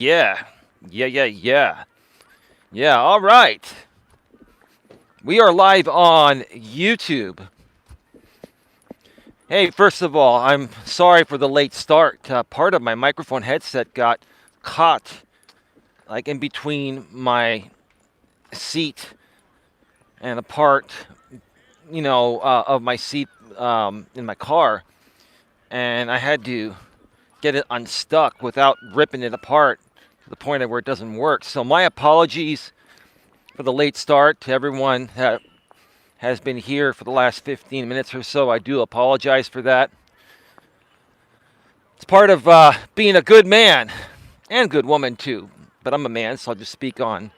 Yeah. Yeah. Yeah, all right. We are live on YouTube. Hey, first of all, I'm sorry for the late start. Part of my microphone headset got caught like in between my seat and a part, of my seat in my car, and I had to get it unstuck without ripping it apart to the point of where it doesn't work. So my apologies for the late start to everyone that has been here for the last 15 minutes or so. I do apologize for that. It's part of being a good man and good woman too. But I'm a man, so I'll just speak on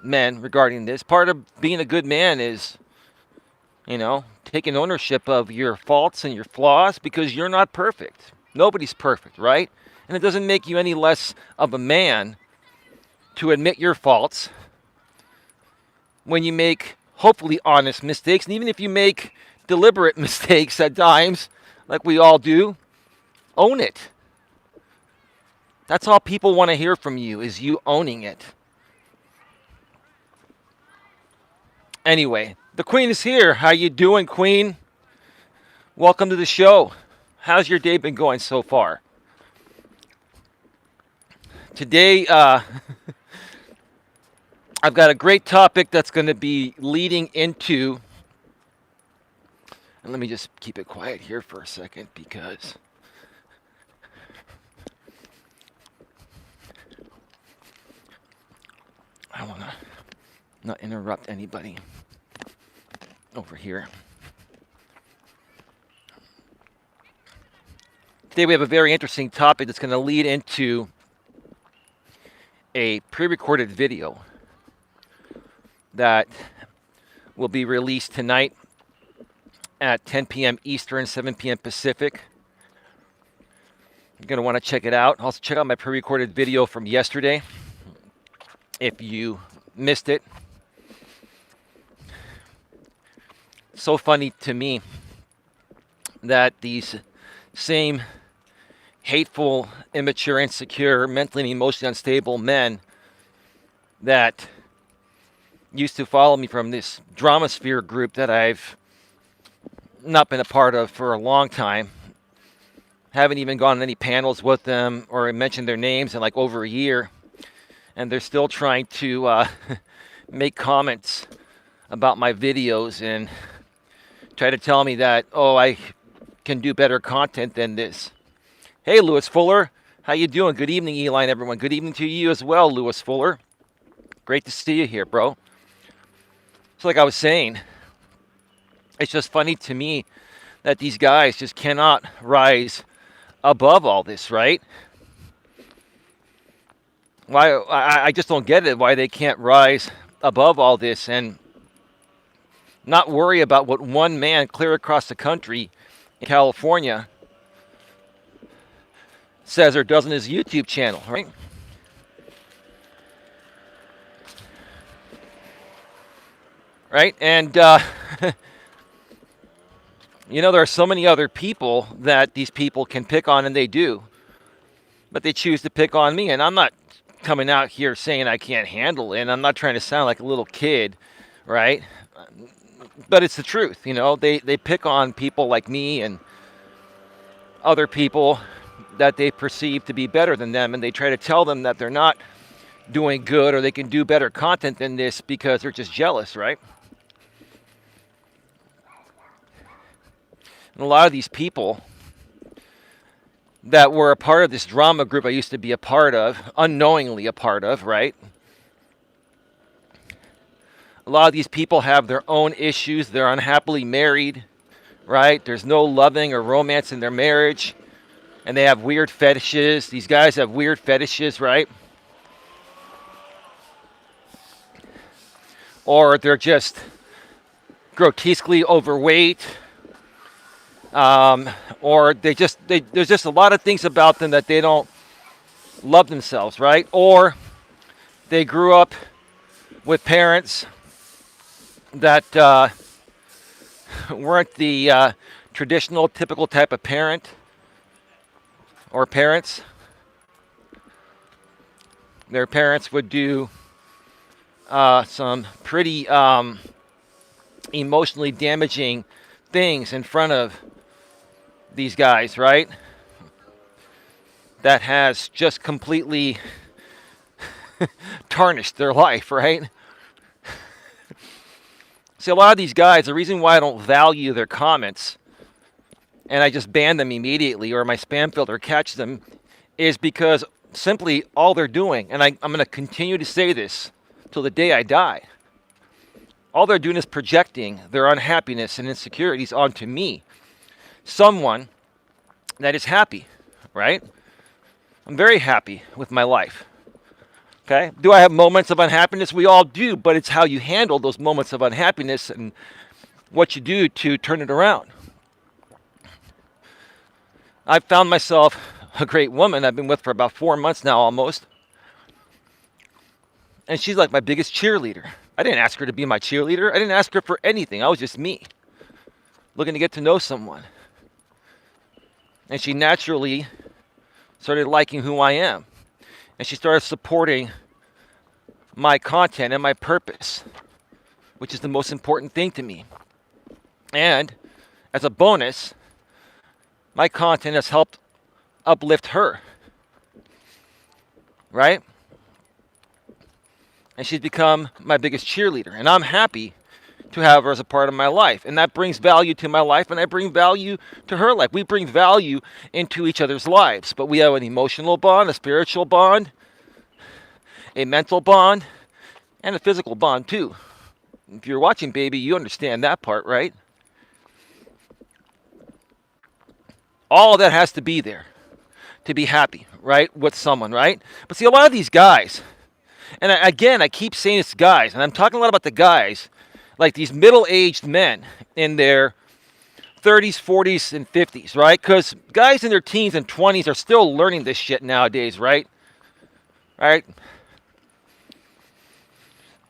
men regarding this. Part of being a good man is, taking ownership of your faults and your flaws because you're not perfect. Nobody's perfect, right? And it doesn't make you any less of a man to admit your faults when you make hopefully honest mistakes. And even if you make deliberate mistakes at times, like we all do, own it. That's all people want to hear from you, is you owning it. Anyway, the Queen is here. How you doing, Queen? Welcome to the show. How's your day been going so far? Today, I've got a great topic that's going to be leading into, and let me just keep it quiet here for a second because I want to not interrupt anybody over here. Today we have a very interesting topic that's going to lead into a pre-recorded video that will be released tonight at 10 p.m. Eastern, 7 p.m. Pacific. You're going to want to check it out. Also, check out my pre-recorded video from yesterday if you missed it. So funny to me that these same hateful, immature, insecure, mentally and emotionally unstable men that used to follow me from this drama sphere group that I've not been a part of for a long time. Haven't even gone on any panels with them or mentioned their names in like over a year. And they're still trying to make comments about my videos and try to tell me that, oh, I can do better content than this. Hey, Lewis Fuller. How you doing? Good evening, Eli and everyone. Good evening to you as well, Lewis Fuller. Great to see you here, bro. So like I was saying, it's just funny to me that these guys just cannot rise above all this, right? Why I just don't get it, why they can't rise above all this and not worry about what one man clear across the country in California says or does on his YouTube channel, right? Right? And, there are so many other people that these people can pick on, and they do. But they choose to pick on me, and I'm not coming out here saying I can't handle it, and I'm not trying to sound like a little kid, right? But it's the truth, They pick on people like me and other people that they perceive to be better than them, and they try to tell them that they're not doing good or they can do better content than this because they're just jealous, right? And a lot of these people that were a part of this drama group I used to be a part of, unknowingly a part of, right? A lot of these people have their own issues. They're unhappily married, right? There's no loving or romance in their marriage. And they have weird fetishes. These guys have weird fetishes, right? Or they're just grotesquely overweight. Or there's just a lot of things about them that they don't love themselves, right? Or they grew up with parents that weren't the traditional, typical type of parent or parents. Their parents would do some pretty emotionally damaging things in front of these guys, right? That has just completely tarnished their life, right? See, a lot of these guys, the reason why I don't value their comments and I just ban them immediately or my spam filter catch them is because simply all they're doing, and I'm going to continue to say this till the day I die, all they're doing is projecting their unhappiness and insecurities onto me, someone that is happy, right? I'm very happy with my life. Okay? Do I have moments of unhappiness? We all do, but it's how you handle those moments of unhappiness and what you do to turn it around. I've found myself a great woman I've been with for about 4 months now almost. And she's like my biggest cheerleader. I didn't ask her to be my cheerleader. I didn't ask her for anything. I was just me, looking to get to know someone. And she naturally started liking who I am. And she started supporting my content and my purpose, which is the most important thing to me. And as a bonus, my content has helped uplift her, right? And she's become my biggest cheerleader. And I'm happy to have her as a part of my life. And that brings value to my life, and I bring value to her life. We bring value into each other's lives. But we have an emotional bond, a spiritual bond, a mental bond, and a physical bond too. If you're watching, baby, you understand that part, right? All of that has to be there to be happy, right, with someone, right? But see, a lot of these guys, and I keep saying it's guys, and I'm talking a lot about the guys, like these middle-aged men in their 30s, 40s, and 50s, right? Because guys in their teens and 20s are still learning this shit nowadays, right? Right?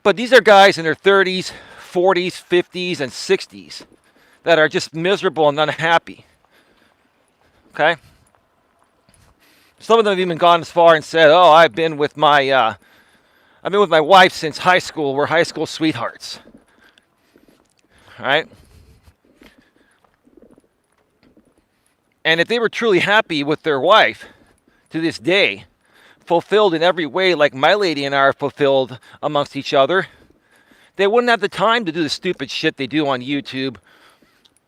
But these are guys in their 30s, 40s, 50s, and 60s that are just miserable and unhappy. Okay? Some of them have even gone as far and said, "Oh, I've been with my wife since high school. We're high school sweethearts." All right? And if they were truly happy with their wife to this day, fulfilled in every way like my lady and I are fulfilled amongst each other, they wouldn't have the time to do the stupid shit they do on YouTube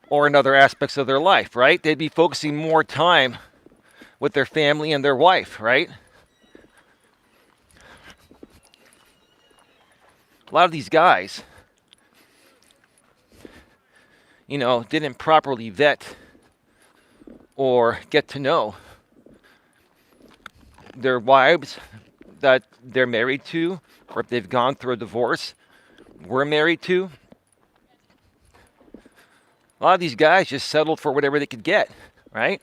or in other aspects of their life, right? They'd be focusing more time with their family and their wife, right? A lot of these guys, didn't properly vet or get to know their wives that they're married to, or if they've gone through a divorce, were married to. A lot of these guys just settled for whatever they could get, right?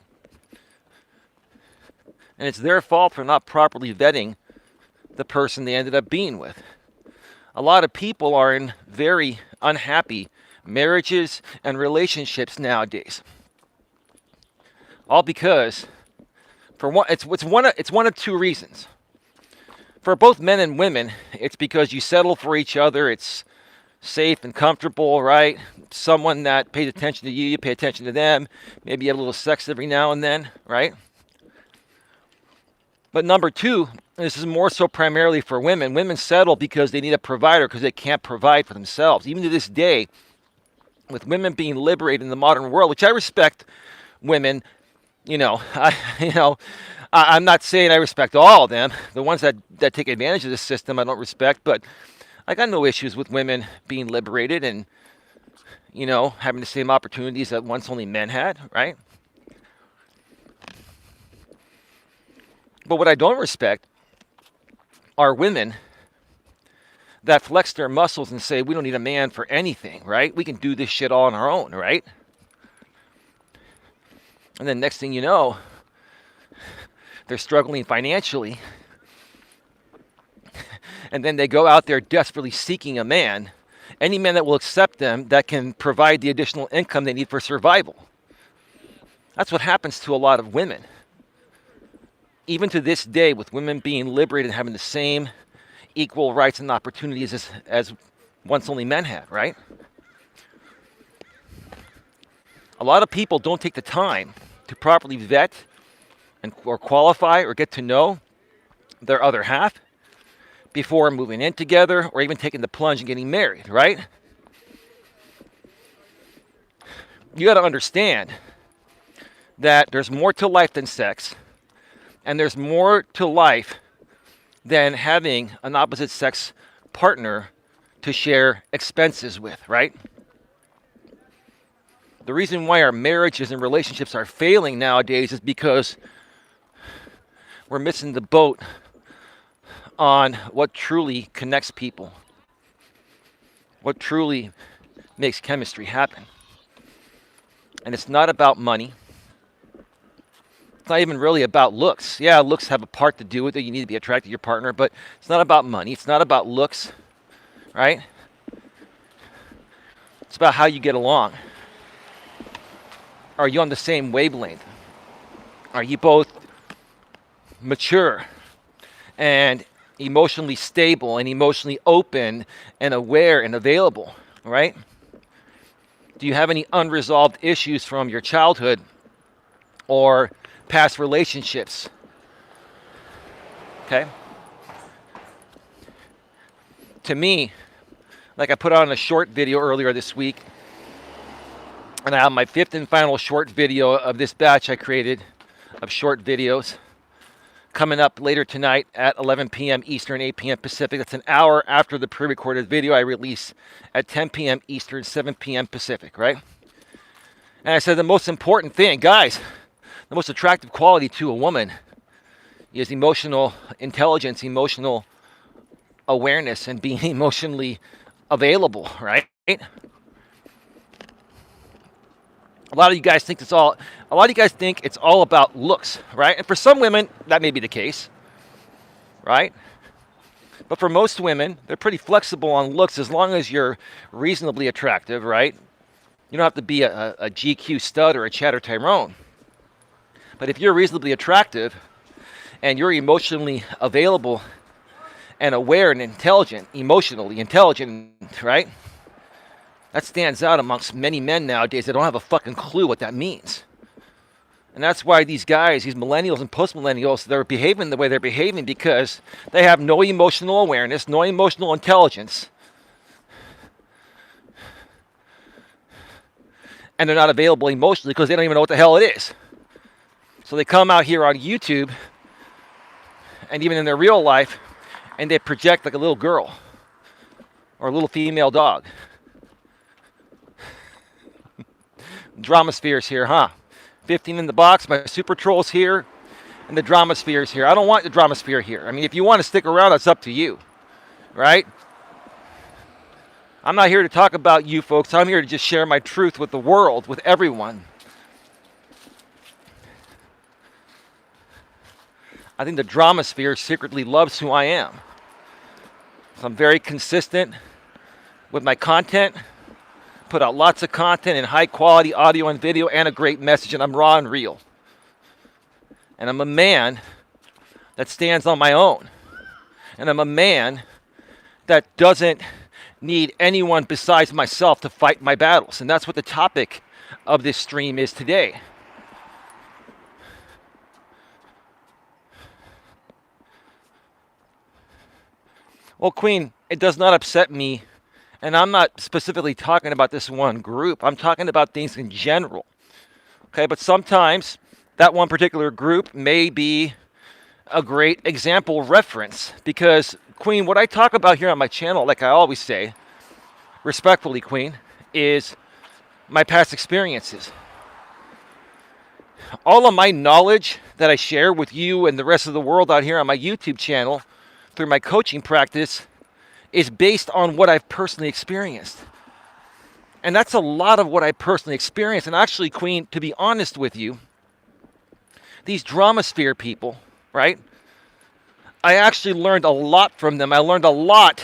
And it's their fault for not properly vetting the person they ended up being with. A lot of people are in very unhappy marriages and relationships nowadays. All because, for one, it's one of two reasons. For both men and women, it's because you settle for each other. It's safe and comfortable, right? Someone that pays attention to you, you pay attention to them. Maybe you have a little sex every now and then, right? But number two, and this is more so primarily for women, women settle because they need a provider because they can't provide for themselves. Even to this day, with women being liberated in the modern world, which I respect women, I'm not saying I respect all of them. The ones that take advantage of this system, I don't respect. But I got no issues with women being liberated and, having the same opportunities that once only men had, right? But what I don't respect are women that flex their muscles and say, we don't need a man for anything, right? We can do this shit all on our own, right? And then next thing you know, they're struggling financially. And then they go out there desperately seeking a man, any man that will accept them, that can provide the additional income they need for survival. That's what happens to a lot of women. even to this day, with women being liberated and having the same equal rights and opportunities as once only men had, right? A lot of people don't take the time to properly vet or qualify or get to know their other half before moving in together or even taking the plunge and getting married, right? You got to understand that there's more to life than sex, and there's more to life than having an opposite sex partner to share expenses with, right? The reason why our marriages and relationships are failing nowadays is because we're missing the boat on what truly connects people, what truly makes chemistry happen. And it's not about money. It's not even really about looks. Yeah, looks have a part to do with it. You need to be attracted to your partner, but it's not about money. It's not about looks, right? It's about how you get along. Are you on the same wavelength? Are you both mature and emotionally stable and emotionally open and aware and available, right? Do you have any unresolved issues from your childhood or past relationships? Okay? To me, like I put on a short video earlier this week, and I have my fifth and final short video of this batch I created of short videos coming up later tonight at 11 p.m. Eastern, 8 p.m. Pacific. That's an hour after the pre-recorded video I release at 10 p.m. Eastern, 7 p.m. Pacific, right? And I said the most important thing, guys, the most attractive quality to a woman is emotional intelligence, emotional awareness, and being emotionally available, right? A lot of you guys think it's all about looks, right? And for some women, that may be the case, right? But for most women, they're pretty flexible on looks as long as you're reasonably attractive, right? You don't have to be a GQ stud or a Chatter Tyrone. But if you're reasonably attractive and you're emotionally available and aware and intelligent, emotionally intelligent, right? That stands out amongst many men nowadays that don't have a fucking clue what that means. And that's why these guys, these millennials and post-millennials, they're behaving the way they're behaving because they have no emotional awareness, no emotional intelligence. And they're not available emotionally because they don't even know what the hell it is. So they come out here on YouTube and even in their real life and they project like a little girl or a little female dog. Drama spheres here, huh? 15 in the box, my super trolls here, and the drama spheres here. I don't want the drama sphere here. I mean, if you want to stick around, that's up to you, right? I'm not here to talk about you folks. I'm here to just share my truth with the world, with everyone. I think the drama sphere secretly loves who I am. So I'm very consistent with my content. Put out lots of content and high quality audio and video and a great message, and I'm raw and real. And I'm a man that stands on my own. And I'm a man that doesn't need anyone besides myself to fight my battles. And that's what the topic of this stream is today. Well, Queen, it does not upset me. And I'm not specifically talking about this one group. I'm talking about things in general. Okay, but sometimes that one particular group may be a great example reference. Because, Queen, what I talk about here on my channel, like I always say, respectfully, Queen, is my past experiences. All of my knowledge that I share with you and the rest of the world out here on my YouTube channel through my coaching practice is based on what I've personally experienced. And that's a lot of what I personally experienced. And actually, Queen, to be honest with you, these drama sphere people, right? I actually learned a lot from them. I learned a lot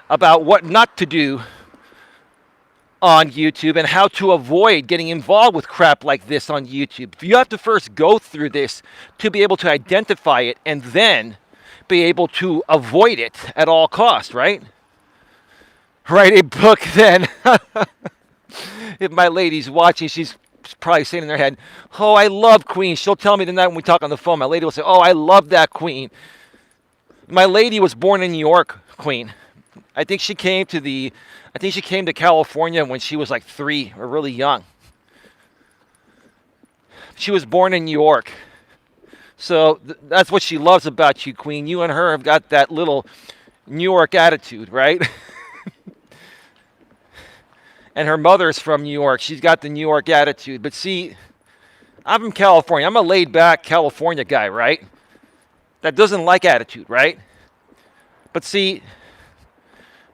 about what not to do on YouTube and how to avoid getting involved with crap like this on YouTube. You have to first go through this to be able to identify it and then be able to avoid it at all costs, right? Write a book then. If my lady's watching, she's probably saying in her head, oh, I love Queen. She'll tell me tonight when we talk on the phone. My lady will say, oh, I love that Queen. My lady was born in New York, Queen. I think she came to California when she was like 3 or really young. She was born in New York. So that's what she loves about you, Queen. You and her have got that little New York attitude, right? And her mother's from New York. She's got the New York attitude. But see, I'm from California. I'm a laid-back California guy, right? That doesn't like attitude, right? But see,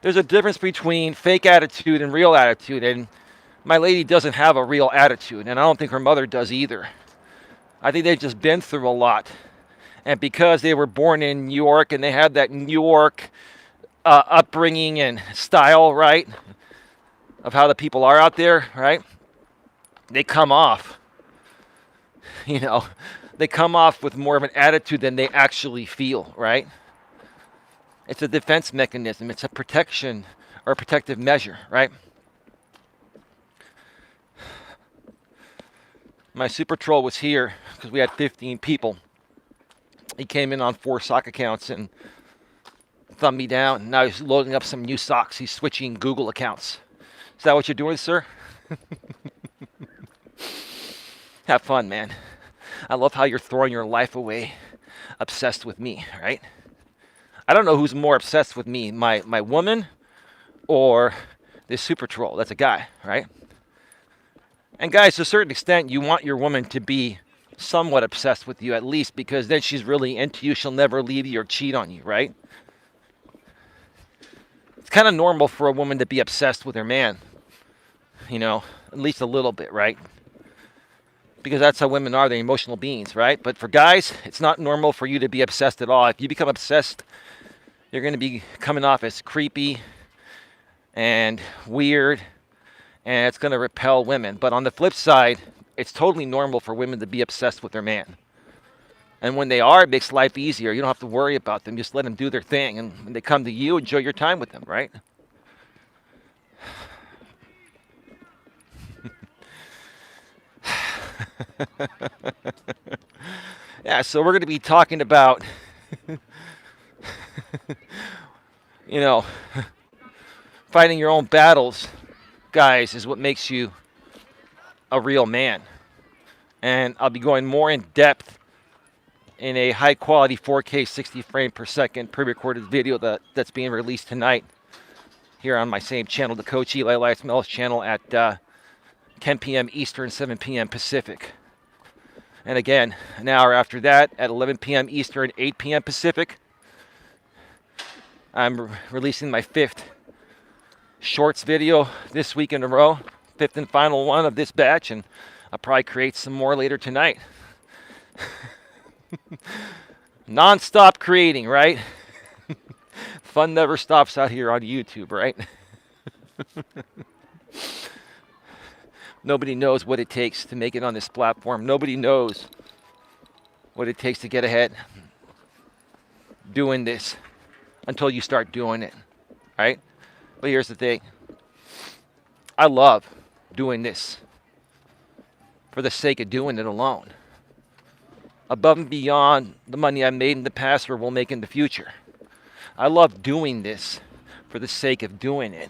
there's a difference between fake attitude and real attitude. And my lady doesn't have a real attitude. And I don't think her mother does either. I think they've just been through a lot. And because they were born in New York and they have that New York upbringing and style, right? Of how the people are out there, right? They come off, they come off with more of an attitude than they actually feel, right? It's a defense mechanism. It's a protection or a protective measure, right? My super troll was here because we had 15 people. He came in on 4 sock accounts and thumbed me down. Now he's loading up some new socks. He's switching Google accounts. Is that what you're doing, sir? Have fun, man. I love how you're throwing your life away, obsessed with me, right? I don't know who's more obsessed with me, my woman or this super troll. That's a guy, right? And guys, to a certain extent, you want your woman to be somewhat obsessed with you at least, because then she's really into you. She'll never leave you or cheat on you, right? It's kind of normal for a woman to be obsessed with her man. At least a little bit, right? Because that's how women are. They're emotional beings, right? But for guys, it's not normal for you to be obsessed at all. If you become obsessed, you're going to be coming off as creepy and weird, and it's going to repel women. But on the flip side, it's totally normal for women to be obsessed with their man. And when they are, it makes life easier. You don't have to worry about them. Just let them do their thing. And when they come to you, enjoy your time with them, right? Yeah, so we're going to be talking about, fighting your own battles, guys, is what makes you a real man. And I'll be going more in depth in a high quality 4K 60 frame per second pre-recorded video that's being released tonight here on my same channel, the Coach Eli Elias Melas channel, at 10 p.m. Eastern, 7 p.m. Pacific. And again, an hour after that, at 11 p.m. Eastern, 8 p.m. Pacific, I'm releasing my 5th shorts video this week in a row, 5th and final one of this batch, and I'll probably create some more later tonight. Non-stop creating, right? Fun never stops out here on YouTube, right? Nobody knows what it takes to make it on this platform. Nobody knows what it takes to get ahead doing this until you start doing it, right? But here's the thing. I love doing this for the sake of doing it alone, above and beyond the money I made in the past or will make in the future. I love doing this for the sake of doing it.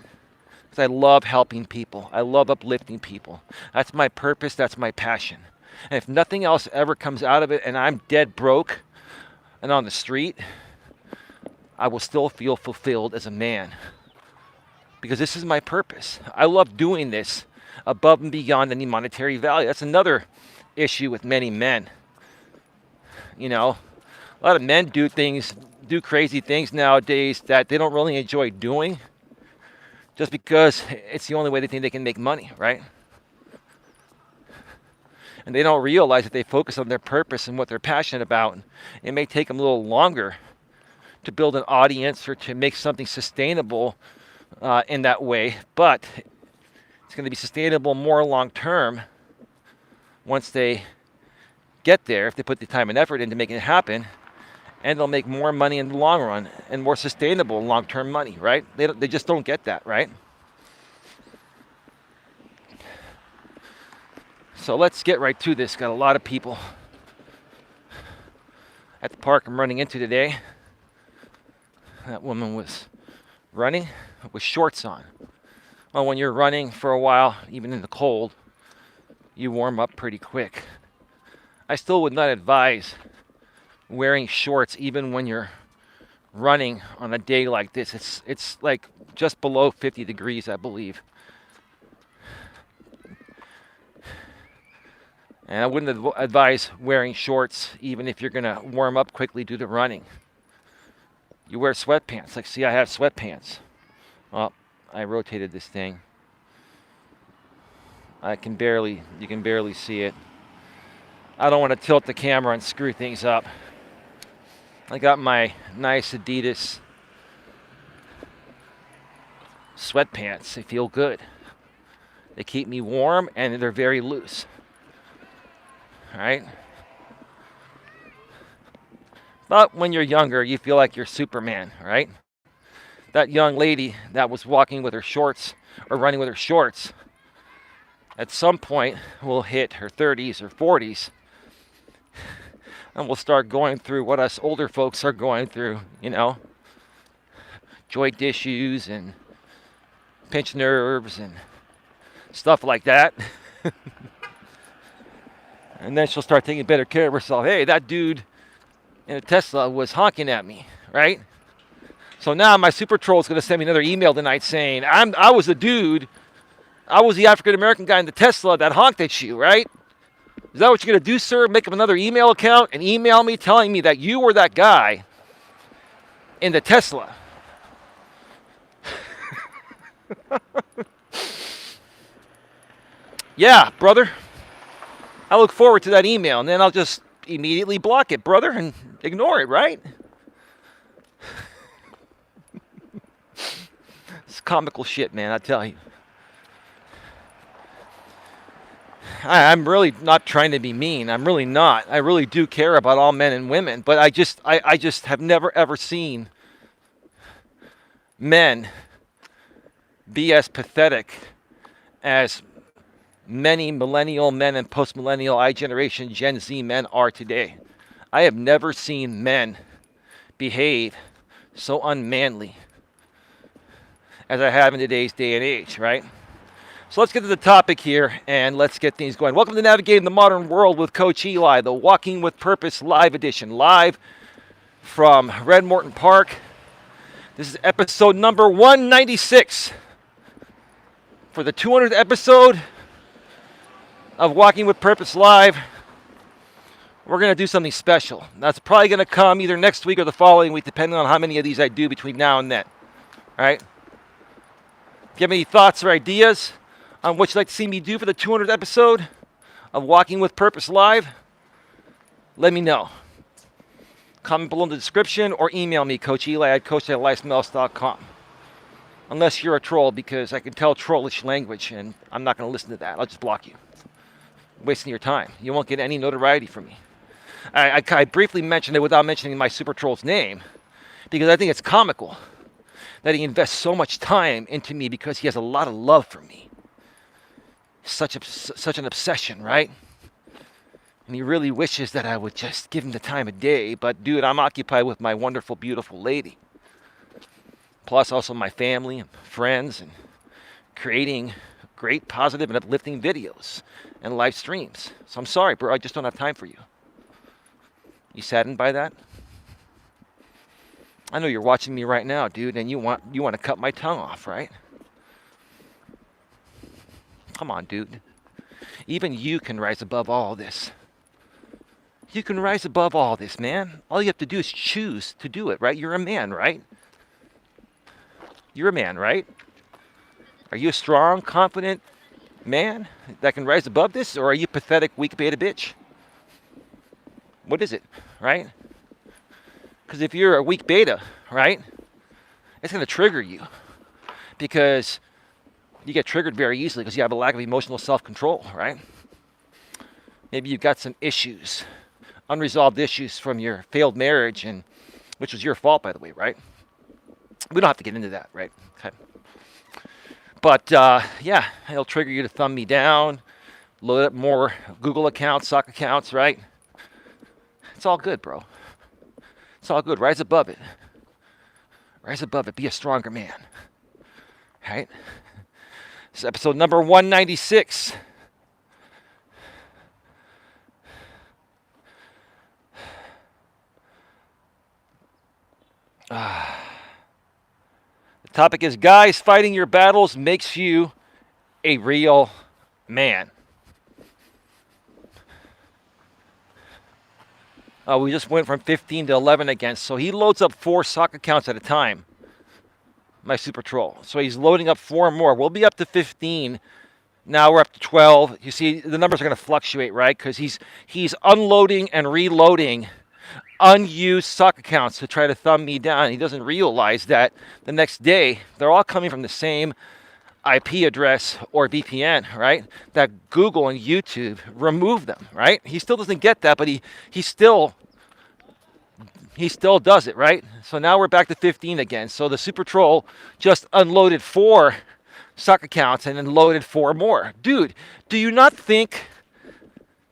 Because I love helping people. I love uplifting people. That's my purpose. That's my passion. And if nothing else ever comes out of it and I'm dead broke and on the street, I will still feel fulfilled as a man. Because this is my purpose. I love doing this above and beyond any monetary value. That's another issue with many men. A lot of men do crazy things nowadays that they don't really enjoy doing, just because it's the only way they think they can make money, right? And they don't realize that they focus on their purpose and what they're passionate about. It may take them a little longer to build an audience or to make something sustainable in that way, but It's going to be sustainable more long term once they get there, if they put the time and effort into making it happen, and they'll make more money in the long run and more sustainable long-term money, right? They just don't get that, right? So let's get right to this. Got a lot of people at the park I'm running into today. That woman was running with shorts on. Well, when you're running for a while, even in the cold, you warm up pretty quick. I still would not advise wearing shorts even when you're running on a day like this. It's like just below 50 degrees, I believe. And I wouldn't advise wearing shorts even if you're going to warm up quickly due to running. You wear sweatpants. Like, see, I have sweatpants. Well, I rotated this thing. You can barely see it. I don't want to tilt the camera and screw things up. I got my nice Adidas sweatpants. They feel good. They keep me warm and they're very loose. All right? But when you're younger, you feel like you're Superman, right? That young lady that was walking with her shorts or running with her shorts at some point will hit her 30s or 40s. And we'll start going through what us older folks are going through, joint issues and pinched nerves and stuff like that. And then she'll start taking better care of herself. Hey, that dude in a Tesla was honking at me, right? So now my super troll is going to send me another email tonight saying, I was the dude, I was the African-American guy in the Tesla that honked at you, right? Is that what you're going to do, sir? Make up another email account and email me telling me that you were that guy in the Tesla. Yeah, brother. I look forward to that email, and then I'll just immediately block it, brother, and ignore it, right? It's comical shit, man, I tell you. I'm really not trying to be mean. I'm really not. I really do care about all men and women, but I just have never ever seen men be as pathetic as many millennial men and post-millennial I-generation Gen Z men are today. I have never seen men behave so unmanly as I have in today's day and age, right? So let's get to the topic here and let's get things going. Welcome to Navigating the Modern World with Coach Eli, the Walking with Purpose live edition, live from Red Morton Park. This is episode number 196. For the 200th episode of Walking with Purpose Live, we're going to do something special. That's probably going to come either next week or the following week, depending on how many of these I do between now and then. All right? If you have any thoughts or ideas on what you'd like to see me do for the 200th episode of Walking with Purpose Live, let me know. Comment below in the description or email me, Coach Eli at coacheli@eliasmelas.com. Unless you're a troll, because I can tell trollish language and I'm not going to listen to that. I'll just block you. Wasting your time. You won't get any notoriety from me. I briefly mentioned it without mentioning my super troll's name because I think it's comical that he invests so much time into me because he has a lot of love for me. Such an obsession, right? And he really wishes that I would just give him the time of day. But, dude, I'm occupied with my wonderful, beautiful lady. Plus also my family and friends and creating great, positive, and uplifting videos and live streams. So I'm sorry, bro. I just don't have time for you. You saddened by that? I know you're watching me right now, dude, and you want to cut my tongue off, right? Come on, dude. Even you can rise above all this. You can rise above all this, man. All you have to do is choose to do it, right? You're a man, right? You're a man, right? Are you a strong, confident man that can rise above this? Or are you pathetic, weak beta bitch? What is it, right? Because if you're a weak beta, right, it's going to trigger you. Because You get triggered very easily because you have a lack of emotional self-control, right? Maybe you've got some issues, unresolved issues from your failed marriage, and which was your fault, by the way, right? We don't have to get into that, right? Okay. But yeah, it'll trigger you to thumb me down, load up more Google accounts, sock accounts, right? It's all good, bro. It's all good. Rise above it. Rise above it. Be a stronger man. Right? This is episode number 196. The topic is, guys, fighting your battles makes you a real man. We just went from 15 to 11 again. So he loads up 4 sock accounts at a time, my super troll. So he's loading up 4 more. We'll be up to 15. Now we're up to 12. You see, the numbers are going to fluctuate, right? Because he's unloading and reloading unused sock accounts to try to thumb me down. He doesn't realize that the next day, they're all coming from the same IP address or VPN, right? That Google and YouTube remove them, right? He still doesn't get that, but he still does it, right? So now we're back to 15 again. So the super troll just unloaded 4 sock accounts and then loaded 4 more. Dude, do you not think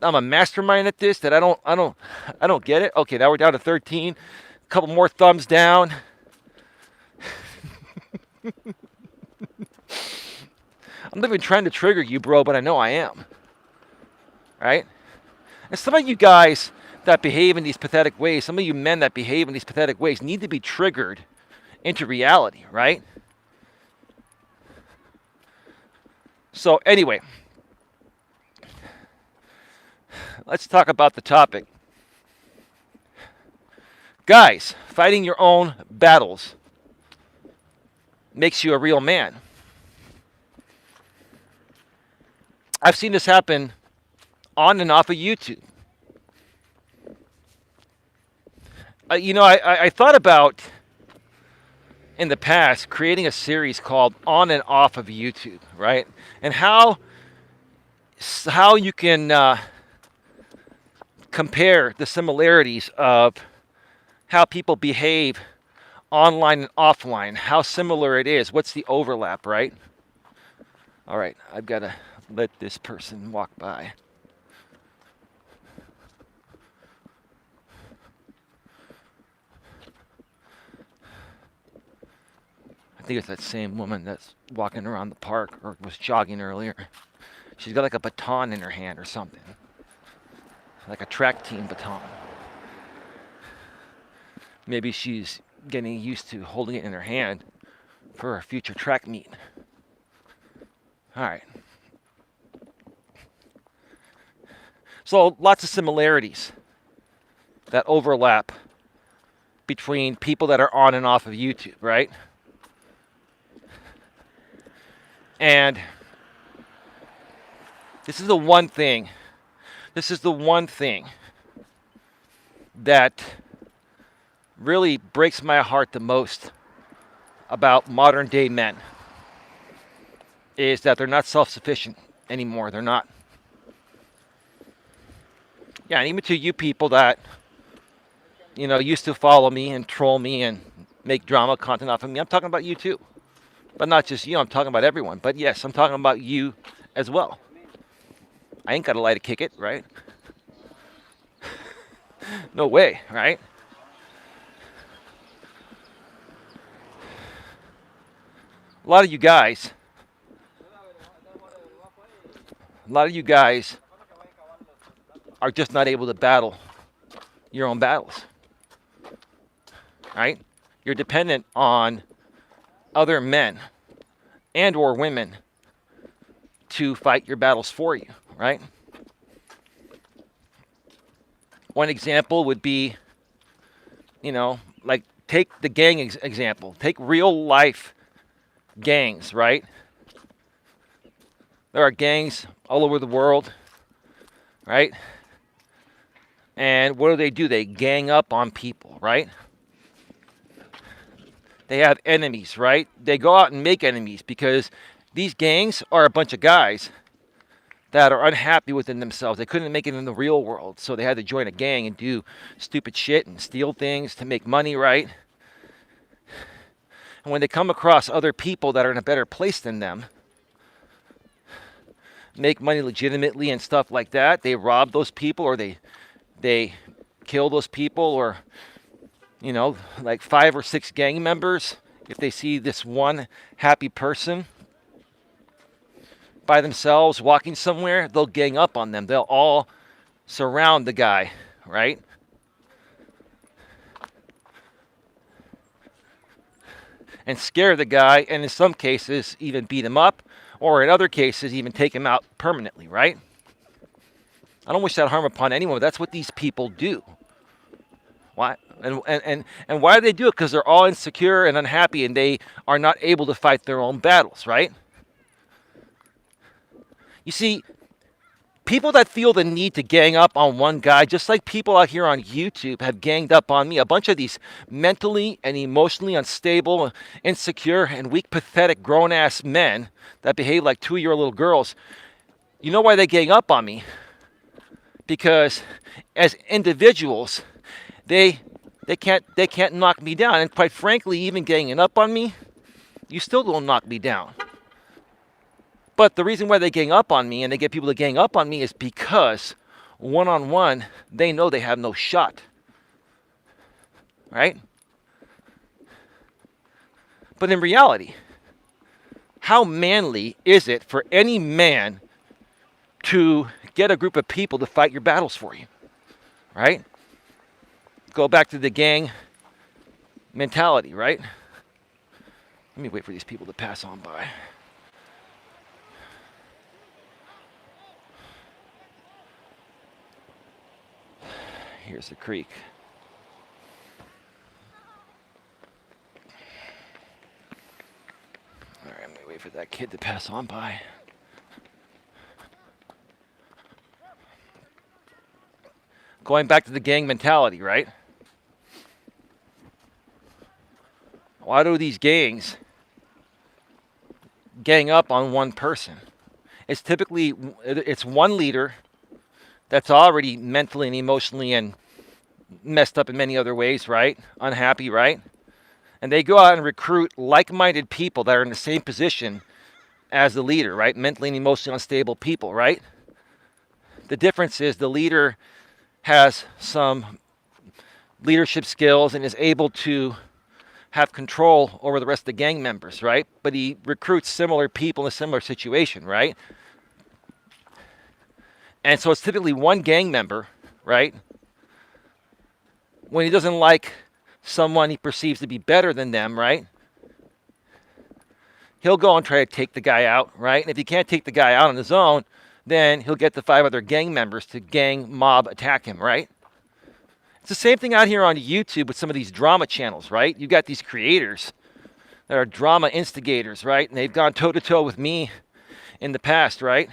I'm a mastermind at this? That I don't get it? Okay, now we're down to 13. A couple more thumbs down. I'm not even trying to trigger you, bro, but I know I am. Right? And some of you guys that behave in these pathetic ways, some of you men that behave in these pathetic ways need to be triggered into reality, right? So anyway, let's talk about the topic. Guys, fighting your own battles makes you a real man. I've seen this happen on and off of YouTube. I thought about in the past creating a series called On and Off of YouTube, right? And how you can compare the similarities of how people behave online and offline, how similar it is, what's the overlap, right? All right, I've got to let this person walk by. I think it's that same woman that's walking around the park or was jogging earlier. She's got like a baton in her hand or something. Like a track team baton. Maybe she's getting used to holding it in her hand for a future track meet. All right. So lots of similarities that overlap between people that are on and off of YouTube, right? And this is the one thing that really breaks my heart the most about modern day men is that they're not self-sufficient anymore. They're not. Yeah, and even to you people that, used to follow me and troll me and make drama content off of me, I'm talking about you too. But not just you, I'm talking about everyone. But yes, I'm talking about you as well. I ain't got a lie to kick it, right? No way, right? A lot of you guys are just not able to battle your own battles, right? You're dependent on other men and or women to fight your battles for you, right? One example would be, like take the gang example. Take real life gangs, right? There are gangs all over the world, right? And what do? They gang up on people, right? They have enemies, right? They go out and make enemies because These gangs are a bunch of guys that are unhappy within themselves. They couldn't make it in the real world, so they had to join a gang and do stupid shit and steal things to make money, right? And when they come across other people that are in a better place than them, make money legitimately and stuff like that, they rob those people, or they kill those people, or like 5 or 6 gang members. If they see this one happy person by themselves walking somewhere, they'll gang up on them. They'll all surround the guy, right? And scare the guy, and in some cases even beat him up, or in other cases even take him out permanently, right? I don't wish that harm upon anyone, but that's what these people do. Why? And why do they do it? Because they're all insecure and unhappy, and they are not able to fight their own battles, right? You see, people that feel the need to gang up on one guy, just like people out here on YouTube have ganged up on me, a bunch of these mentally and emotionally unstable, insecure, and weak, pathetic, grown-ass men that behave like 2-year-old girls, you know why they gang up on me? Because as individuals, they can't knock me down. And quite frankly, even ganging up on me, you still don't knock me down. But the reason why they gang up on me and they get people to gang up on me is because one-on-one, they know they have no shot. Right? But in reality, how manly is it for any man to get a group of people to fight your battles for you? Right? Go back to the gang mentality, right? Let me wait for these people to pass on by. Here's the creek. All right, I'm gonna wait for that kid to pass on by. Going back to the gang mentality, right? Why do these gangs gang up on one person? It's typically, it's one leader that's already mentally and emotionally and messed up in many other ways, right? Unhappy, right? And they go out and recruit like-minded people that are in the same position as the leader, right? Mentally and emotionally unstable people, right? The difference is the leader has some leadership skills and is able to have control over the rest of the gang members, right? But he recruits similar people in a similar situation, right? And so it's typically one gang member, right? When he doesn't like someone he perceives to be better than them, right? He'll go and try to take the guy out, right? And if he can't take the guy out on his own, then he'll get the 5 other gang members to gang mob attack him, right? It's the same thing out here on YouTube with some of these drama channels, right? You got these creators that are drama instigators, right? And they've gone toe-to-toe with me in the past, right?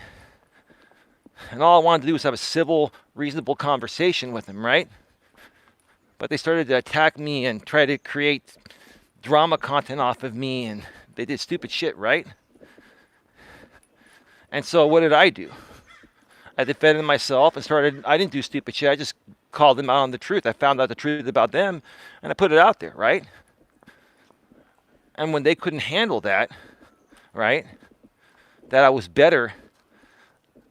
And all I wanted to do was have a civil, reasonable conversation with them, right? But they started to attack me and try to create drama content off of me, and they did stupid shit, right? And so what did I do? I defended myself and I didn't do stupid shit. I just called them out on the truth. I found out the truth about them, and I put it out there, right? And when they couldn't handle that, right, that I was better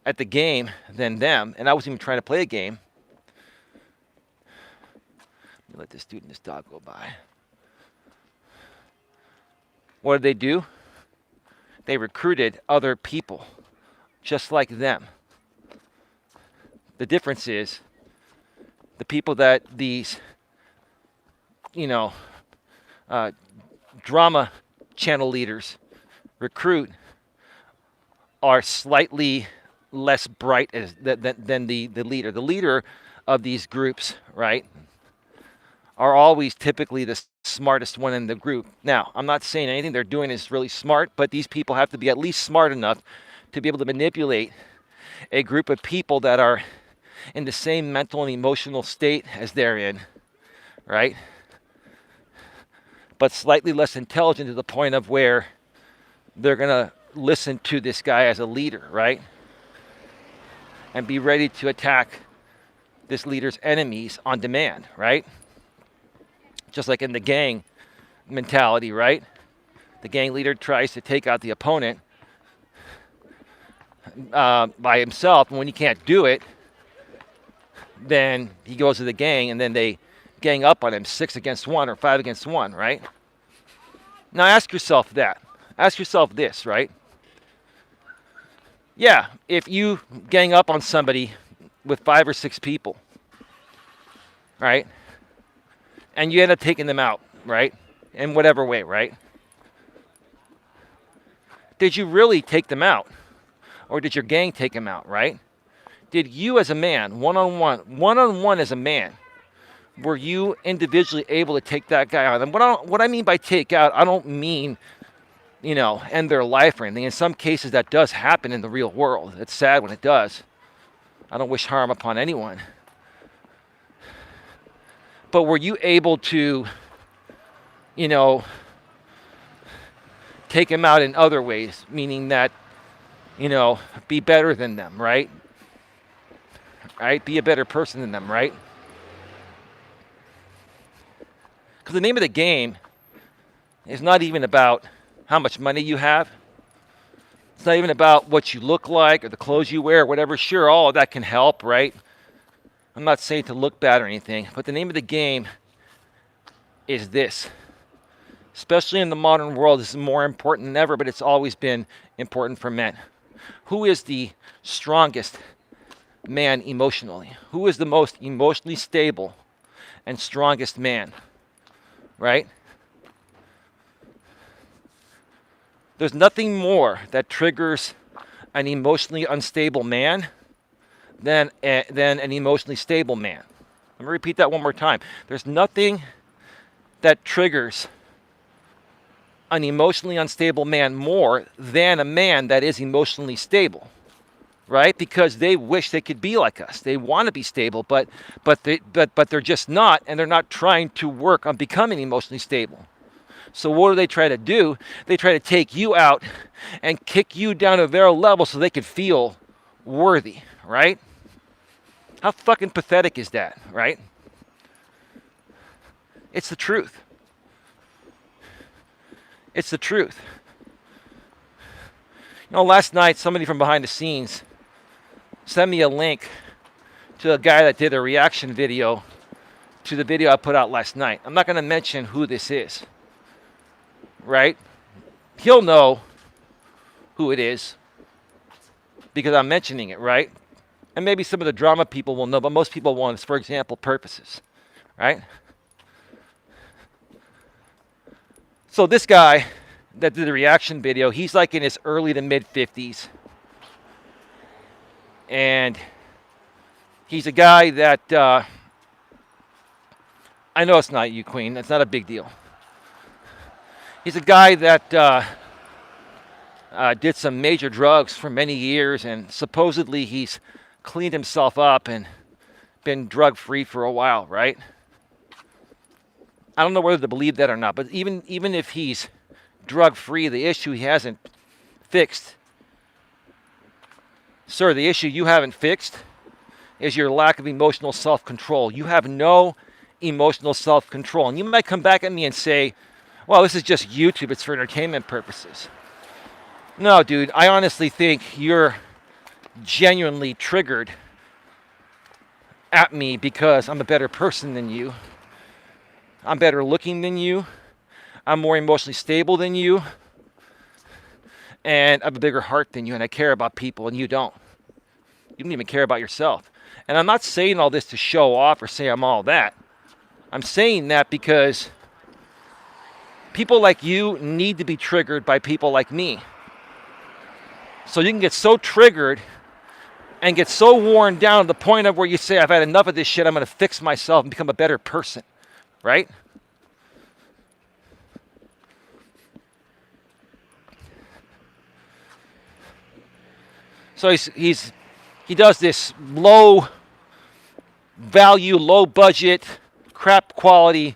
at the game than them, and I wasn't even trying to play a game. Let me let this dude and this dog go by. What did they do? They recruited other people just like them. The difference is the people that these, drama channel leaders recruit are slightly less bright than the leader. The leader of these groups, right, are always typically the smartest one in the group. Now, I'm not saying anything they're doing is really smart, but these people have to be at least smart enough to be able to manipulate a group of people that are in the same mental and emotional state as they're in, right? But slightly less intelligent to the point of where they're going to listen to this guy as a leader, right? And be ready to attack this leader's enemies on demand, right? Just like in the gang mentality, right? The gang leader tries to take out the opponent by himself, and when he can't do it, then he goes to the gang, and then they gang up on him 6 against 1 or 5 against 1, right? Now ask yourself that. Ask yourself this, right? Yeah, if you gang up on somebody with 5 or 6 people, right? And you end up taking them out, right? In whatever way, right? Did you really take them out? Or did your gang take them out, right? Did you as a man, one-on-one as a man, were you individually able to take that guy out? And what I mean by take out, I don't mean, end their life or anything. In some cases, that does happen in the real world. It's sad when it does. I don't wish harm upon anyone. But were you able to, take him out in other ways, meaning that, be better than them, right? Right? Be a better person than them, right? Because the name of the game is not even about how much money you have. It's not even about what you look like or the clothes you wear or whatever. Sure, all of that can help, right? I'm not saying to look bad or anything, but the name of the game is this. Especially in the modern world, this is more important than ever, but it's always been important for men. Who is the strongest man emotionally? Who is the most emotionally stable and strongest man? Right? There's nothing more that triggers an emotionally unstable man than an emotionally stable man. Let me repeat that one more time. There's nothing that triggers an emotionally unstable man more than a man that is emotionally stable, right? Because they wish they could be like us. They want to be stable, but they're just not, and they're not trying to work on becoming emotionally stable. So what do they try to do? They try to take you out and kick you down to their level so they could feel worthy, right? How fucking pathetic is that, right? It's the truth. It's the truth. Last night, somebody from behind the scenes sent me a link to a guy that did a reaction video to the video I put out last night. I'm not going to mention who this is, right? He'll know who it is because I'm mentioning it, right? And maybe some of the drama people will know, but most people won't. It's for example purposes, right? So this guy that did the reaction video, he's like in his early to mid 50s. And he's a guy that, I know it's not you, Queen. That's not a big deal. He's a guy that did some major drugs for many years, and supposedly he's cleaned himself up and been drug-free for a while, right? I don't know whether to believe that or not, but even if he's drug-free, the issue he hasn't fixed, sir, the issue you haven't fixed is your lack of emotional self-control. You have no emotional self-control. And you might come back at me and say, well, this is just YouTube. It's for entertainment purposes. No, dude, I honestly think you're genuinely triggered at me because I'm a better person than you. I'm better looking than you. I'm more emotionally stable than you. And I have a bigger heart than you, and I care about people, and you don't. You don't even care about yourself. And I'm not saying all this to show off or say I'm all that. I'm saying that because people like you need to be triggered by people like me. So you can get so triggered and get so worn down to the point of where you say, I've had enough of this shit, I'm going to fix myself and become a better person. Right? So he does this low value, low budget, crap quality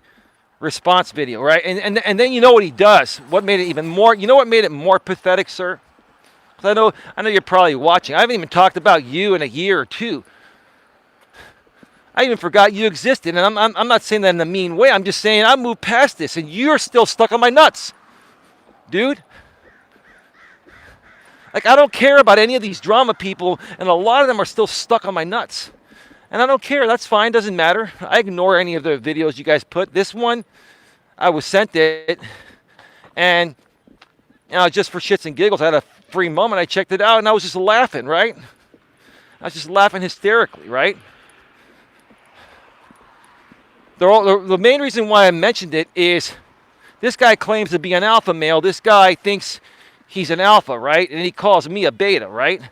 response video, right? And then you know what he does? What made it even more? You know what made it more pathetic, sir? 'Cause I know you're probably watching. I haven't even talked about you in a year or two. I even forgot you existed, and I'm not saying that in a mean way. I'm just saying I moved past this, and you're still stuck on my nuts, dude. Like, I don't care about any of these drama people, and a lot of them are still stuck on my nuts. And I don't care. That's fine. Doesn't matter. I ignore any of the videos you guys put. This one, I was sent it, and just for shits and giggles, I had a free moment. I checked it out, and I was just laughing, right? I was just laughing hysterically, right? The main reason why I mentioned it is this guy claims to be an alpha male. This guy thinks he's an alpha, right? And he calls me a beta, right?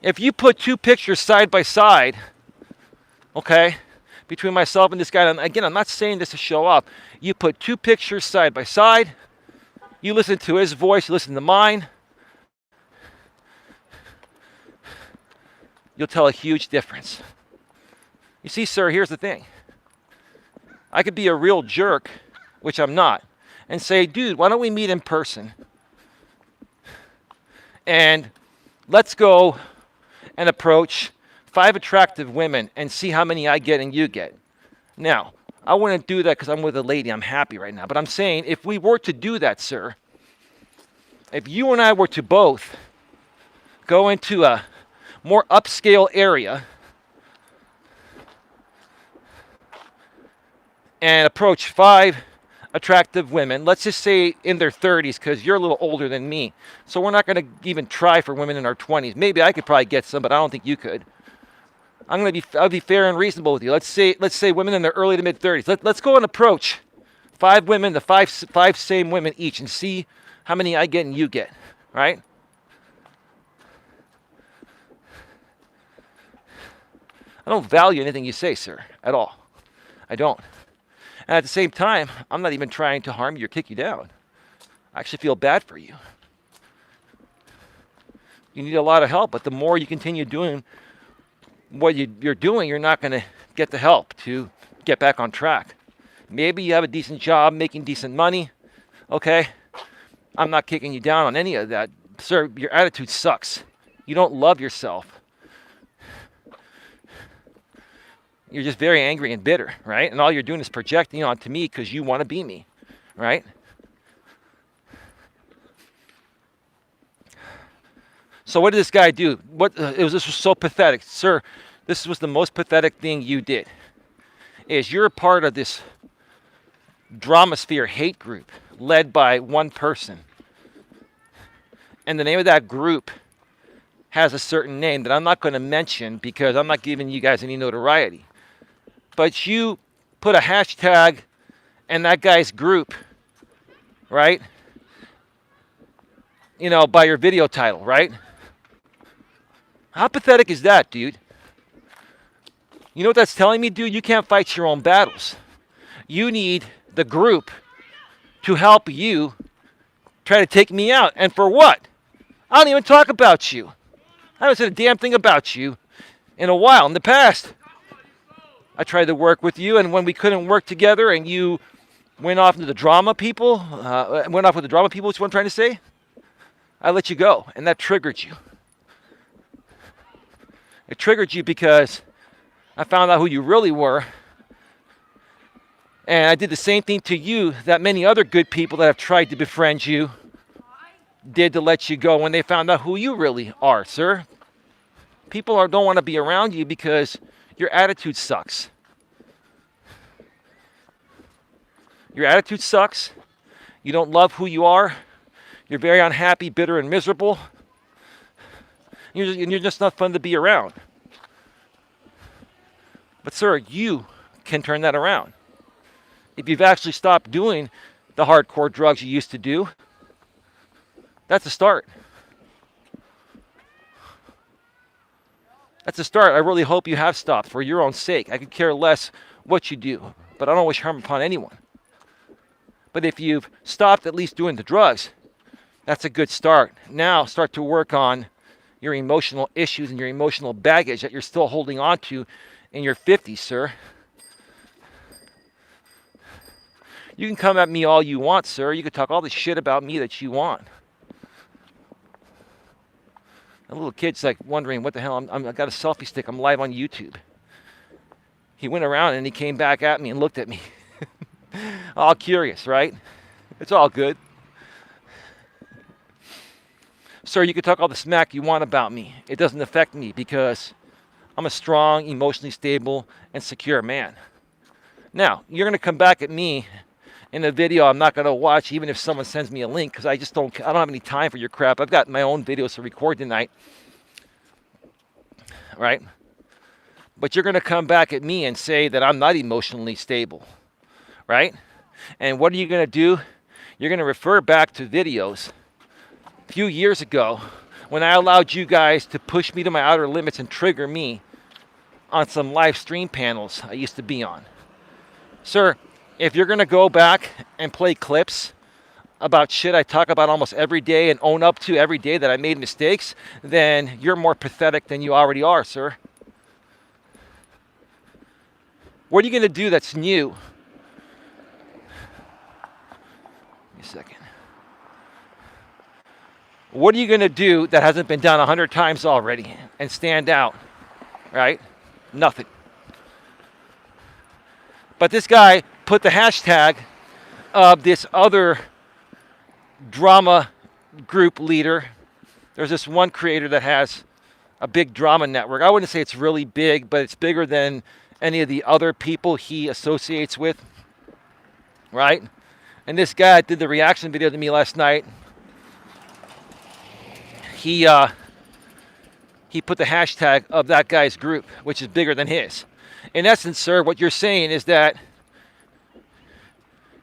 If you put two pictures side by side, okay, between myself and this guy, and again, I'm not saying this to show off. You put two pictures side by side, you listen to his voice, you listen to mine, you'll tell a huge difference. You see, sir, here's the thing. I could be a real jerk, which I'm not, and say, dude, why don't we meet in person? And let's go and approach 5 attractive women and see how many I get and you get. Now, I wouldn't do that because I'm with a lady. I'm happy right now. But I'm saying if we were to do that, sir, if you and I were to both go into a more upscale area and approach 5 attractive women, let's just say in their 30s, because you're a little older than me. So we're not going to even try for women in our 20s. Maybe I could probably get some, but I don't think you could. I'll be fair and reasonable with you. Let's say women in their early to mid 30s. Let's go and approach 5 women, the five same women each, and see how many I get and you get, right? I don't value anything you say, sir, at all. I don't. And at the same time, I'm not even trying to harm you or kick you down. I actually feel bad for you. You need a lot of help, but the more you continue doing what you're doing, you're not going to get the help to get back on track. Maybe you have a decent job, making decent money. Okay? I'm not kicking you down on any of that. Sir, your attitude sucks. You don't love yourself. You're just very angry and bitter, right? And all you're doing is projecting onto me because you want to be me, right? So what did this guy do? This was so pathetic. Sir, this was the most pathetic thing you did. Is you're a part of this Dramasphere hate group led by one person. And the name of that group has a certain name that I'm not going to mention because I'm not giving you guys any notoriety. But you put a hashtag in that guy's group, right? By your video title, right? How pathetic is that, dude? You know what that's telling me, dude? You can't fight your own battles. You need the group to help you try to take me out. And for what? I don't even talk about you. I haven't said a damn thing about you in a while. In the past, I tried to work with you, and when we couldn't work together and you went off into the drama people, went off with the drama people, is what I'm trying to say, I let you go, and that triggered you. It triggered you because I found out who you really were, and I did the same thing to you that many other good people that have tried to befriend you did to let you go when they found out who you really are, sir. People don't want to be around you because your attitude sucks. Your attitude sucks. You don't love who you are. You're very unhappy, bitter, and miserable. You're just not fun to be around. But sir, you can turn that around. If you've actually stopped doing the hardcore drugs you used to do, that's a start. That's a start. I really hope you have stopped for your own sake. I could care less what you do, but I don't wish harm upon anyone. But if you've stopped at least doing the drugs, that's a good start. Now start to work on your emotional issues and your emotional baggage that you're still holding on to in your 50s, sir. You can come at me all you want, sir. You can talk all the shit about me that you want. A little kid's like wondering, what the hell, I got a selfie stick, I'm live on YouTube. He went around and he came back at me and looked at me. All curious, right? It's all good. Sir, you can talk all the smack you want about me. It doesn't affect me because I'm a strong, emotionally stable, and secure man. Now, you're going to come back at me in a video I'm not going to watch, even if someone sends me a link, because I don't have any time for your crap. I've got my own videos to record tonight, right? But you're going to come back at me and say that I'm not emotionally stable, right? And what are you going to do? You're going to refer back to videos a few years ago when I allowed you guys to push me to my outer limits and trigger me on some live stream panels I used to be on. Sir, if you're going to go back and play clips about shit I talk about almost every day and own up to every day that I made mistakes, then you're more pathetic than you already are, sir. What are you going to do that's new? Give me a second. What are you going to do that hasn't been done 100 times already and stand out, right? Nothing. But this guy put the hashtag of this other drama group leader. There's this one creator that has a big drama network. I wouldn't say it's really big, but it's bigger than any of the other people he associates with, right? And this guy did the reaction video to me last night. He put the hashtag of that guy's group, which is bigger than his. In essence, sir, what you're saying is that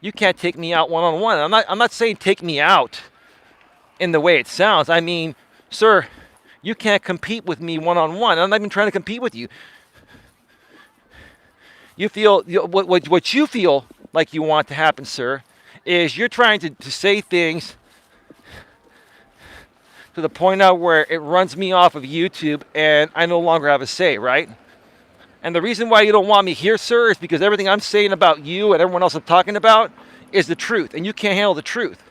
you can't take me out one-on-one. I'm not saying take me out in the way it sounds. I mean, sir, you can't compete with me one-on-one. I'm not even trying to compete with you. You feel what you feel like you want to happen, sir, is you're trying to say things to the point out where it runs me off of YouTube and I no longer have a say, right? And the reason why you don't want me here, sir, is because everything I'm saying about you and everyone else I'm talking about is the truth, and you can't handle the truth.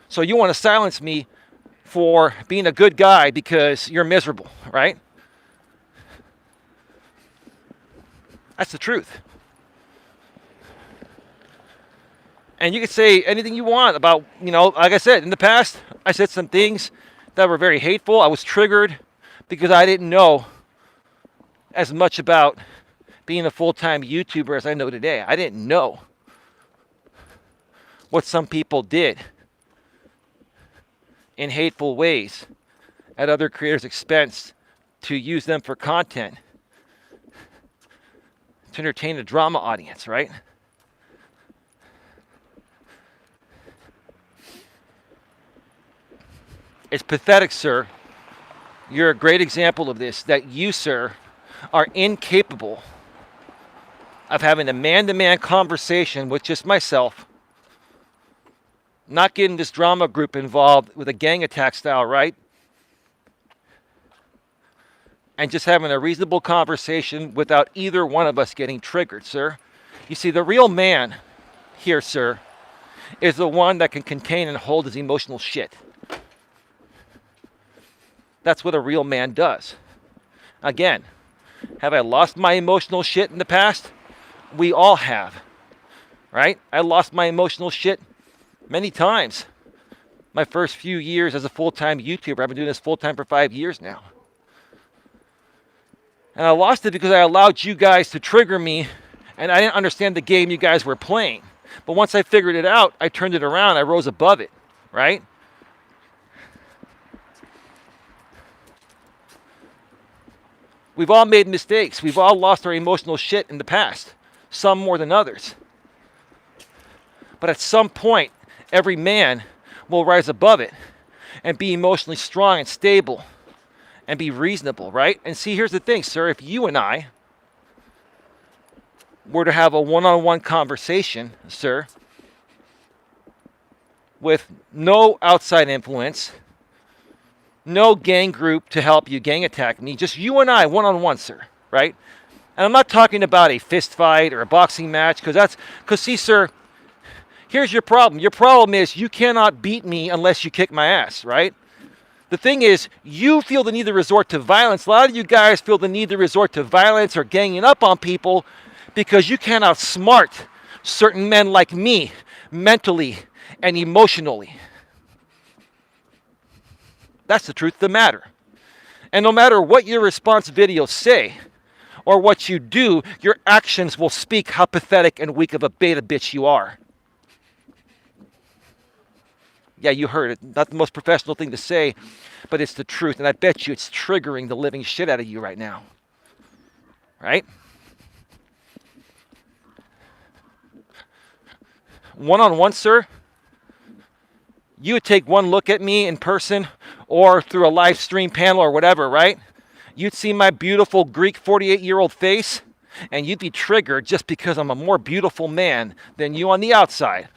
So you want to silence me for being a good guy because you're miserable, right? That's the truth. And you can say anything you want about, like I said, in the past, I said some things that were very hateful. I was triggered because I didn't know as much about being a full-time YouTuber as I know today. I didn't know what some people did in hateful ways at other creators' expense to use them for content, to entertain a drama audience, right? It's pathetic, sir. You're a great example of this, that you, sir, are incapable of having a man-to-man conversation with just myself, not getting this drama group involved with a gang attack style, right? And just having a reasonable conversation without either one of us getting triggered, sir. You see, the real man here, sir, is the one that can contain and hold his emotional shit. That's what a real man does. Again, have I lost my emotional shit in the past? We all have, right? I lost my emotional shit many times. My first few years as a full-time YouTuber, I've been doing this full-time for 5 years now. And I lost it because I allowed you guys to trigger me, and I didn't understand the game you guys were playing. But once I figured it out, I turned it around, I rose above it, right? We've all made mistakes. We've all lost our emotional shit in the past, some more than others. But at some point, every man will rise above it and be emotionally strong and stable and be reasonable, right? And see, here's the thing, sir. If you and I were to have a one-on-one conversation, sir, with no outside influence, no gang group to help you gang attack me, just you and I, one-on-one, sir, right? And I'm not talking about a fist fight or a boxing match, because see, sir, here's your problem. Your problem is you cannot beat me unless you kick my ass, right? The thing is, you feel the need to resort to violence. A lot of you guys feel the need to resort to violence or ganging up on people because you can't outsmart certain men like me mentally and emotionally. That's the truth of the matter. And no matter what your response videos say or what you do, your actions will speak how pathetic and weak of a beta bitch you are. Yeah, you heard it. Not the most professional thing to say, but it's the truth. And I bet you it's triggering the living shit out of you right now. Right? One-on-one, sir, you would take one look at me in person or through a live stream panel or whatever, right? You'd see my beautiful Greek 48-year-old face, and you'd be triggered just because I'm a more beautiful man than you on the outside.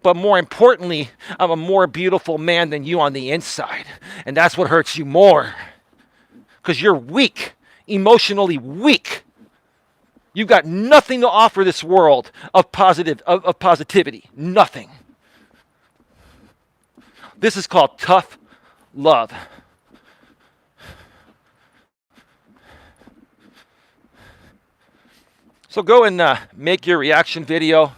But more importantly, I'm a more beautiful man than you on the inside. And that's what hurts you more. Because you're weak, emotionally weak. You've got nothing to offer this world of positivity. Nothing. This is called tough love. So go and make your reaction video.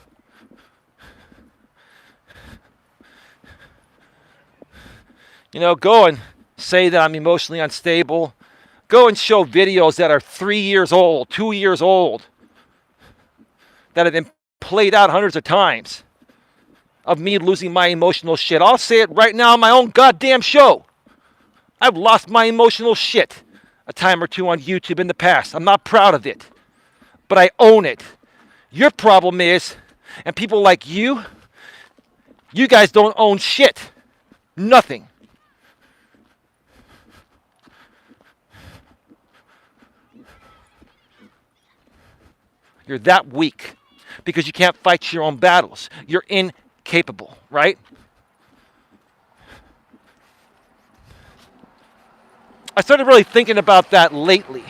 You know, go and say that I'm emotionally unstable. Go and show videos that are 3 years old, 2 years old, that have been played out hundreds of times of me losing my emotional shit. I'll say it right now on my own goddamn show. I've lost my emotional shit a time or two on YouTube in the past. I'm not proud of it, but I own it. Your problem is, and people like you guys don't own shit. Nothing. You're that weak because you can't fight your own battles. You're incapable, right? I started really thinking about that lately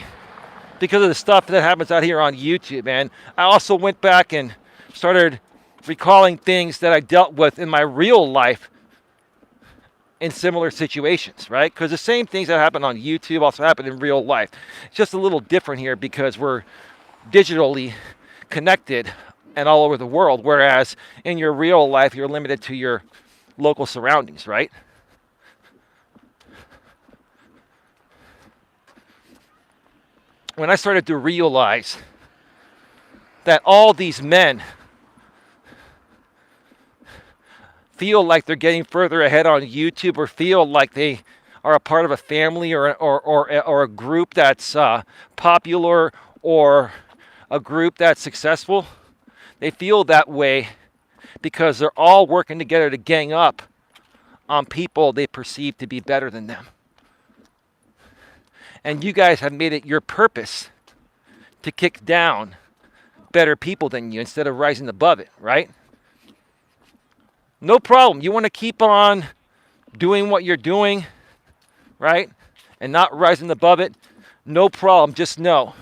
because of the stuff that happens out here on YouTube. And I also went back and started recalling things that I dealt with in my real life in similar situations, right? Because the same things that happen on YouTube also happen in real life. It's just a little different here because we're digitally connected and all over the world, whereas in your real life, you're limited to your local surroundings, right? When I started to realize that all these men feel like they're getting further ahead on YouTube or feel like they are a part of a family or a group that's popular or a group that's successful, they feel that way because they're all working together to gang up on people they perceive to be better than them. And you guys have made it your purpose to kick down better people than you instead of rising above it, right? No problem. You want to keep on doing what you're doing, right? And not rising above it? No problem. Just know,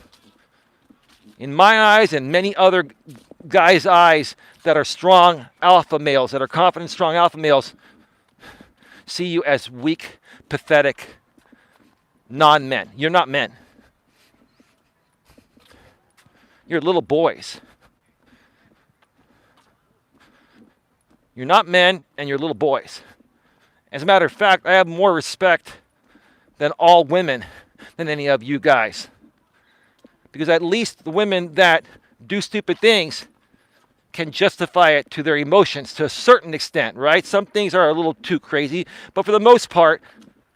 in my eyes and many other guys' eyes that are strong alpha males, that are confident, strong alpha males, see you as weak, pathetic, non-men. You're not men. You're little boys. You're not men, and you're little boys. As a matter of fact, I have more respect than all women than any of you guys. Because at least the women that do stupid things can justify it to their emotions to a certain extent, right? Some things are a little too crazy, but for the most part,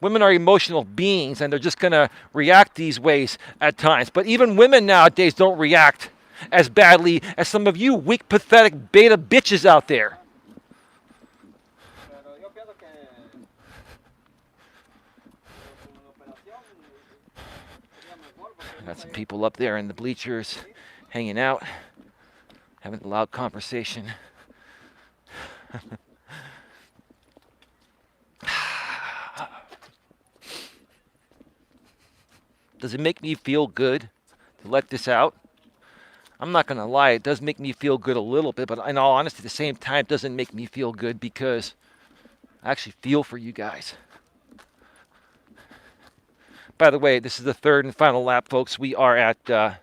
women are emotional beings, and they're just going to react these ways at times. But even women nowadays don't react as badly as some of you weak, pathetic beta bitches out there. Got some people up there in the bleachers hanging out, having a loud conversation. Does it make me feel good to let this out? I'm not going to lie, it does make me feel good a little bit, but in all honesty, at the same time, it doesn't make me feel good because I actually feel for you guys. By the way, this is the third and final lap, folks. We are at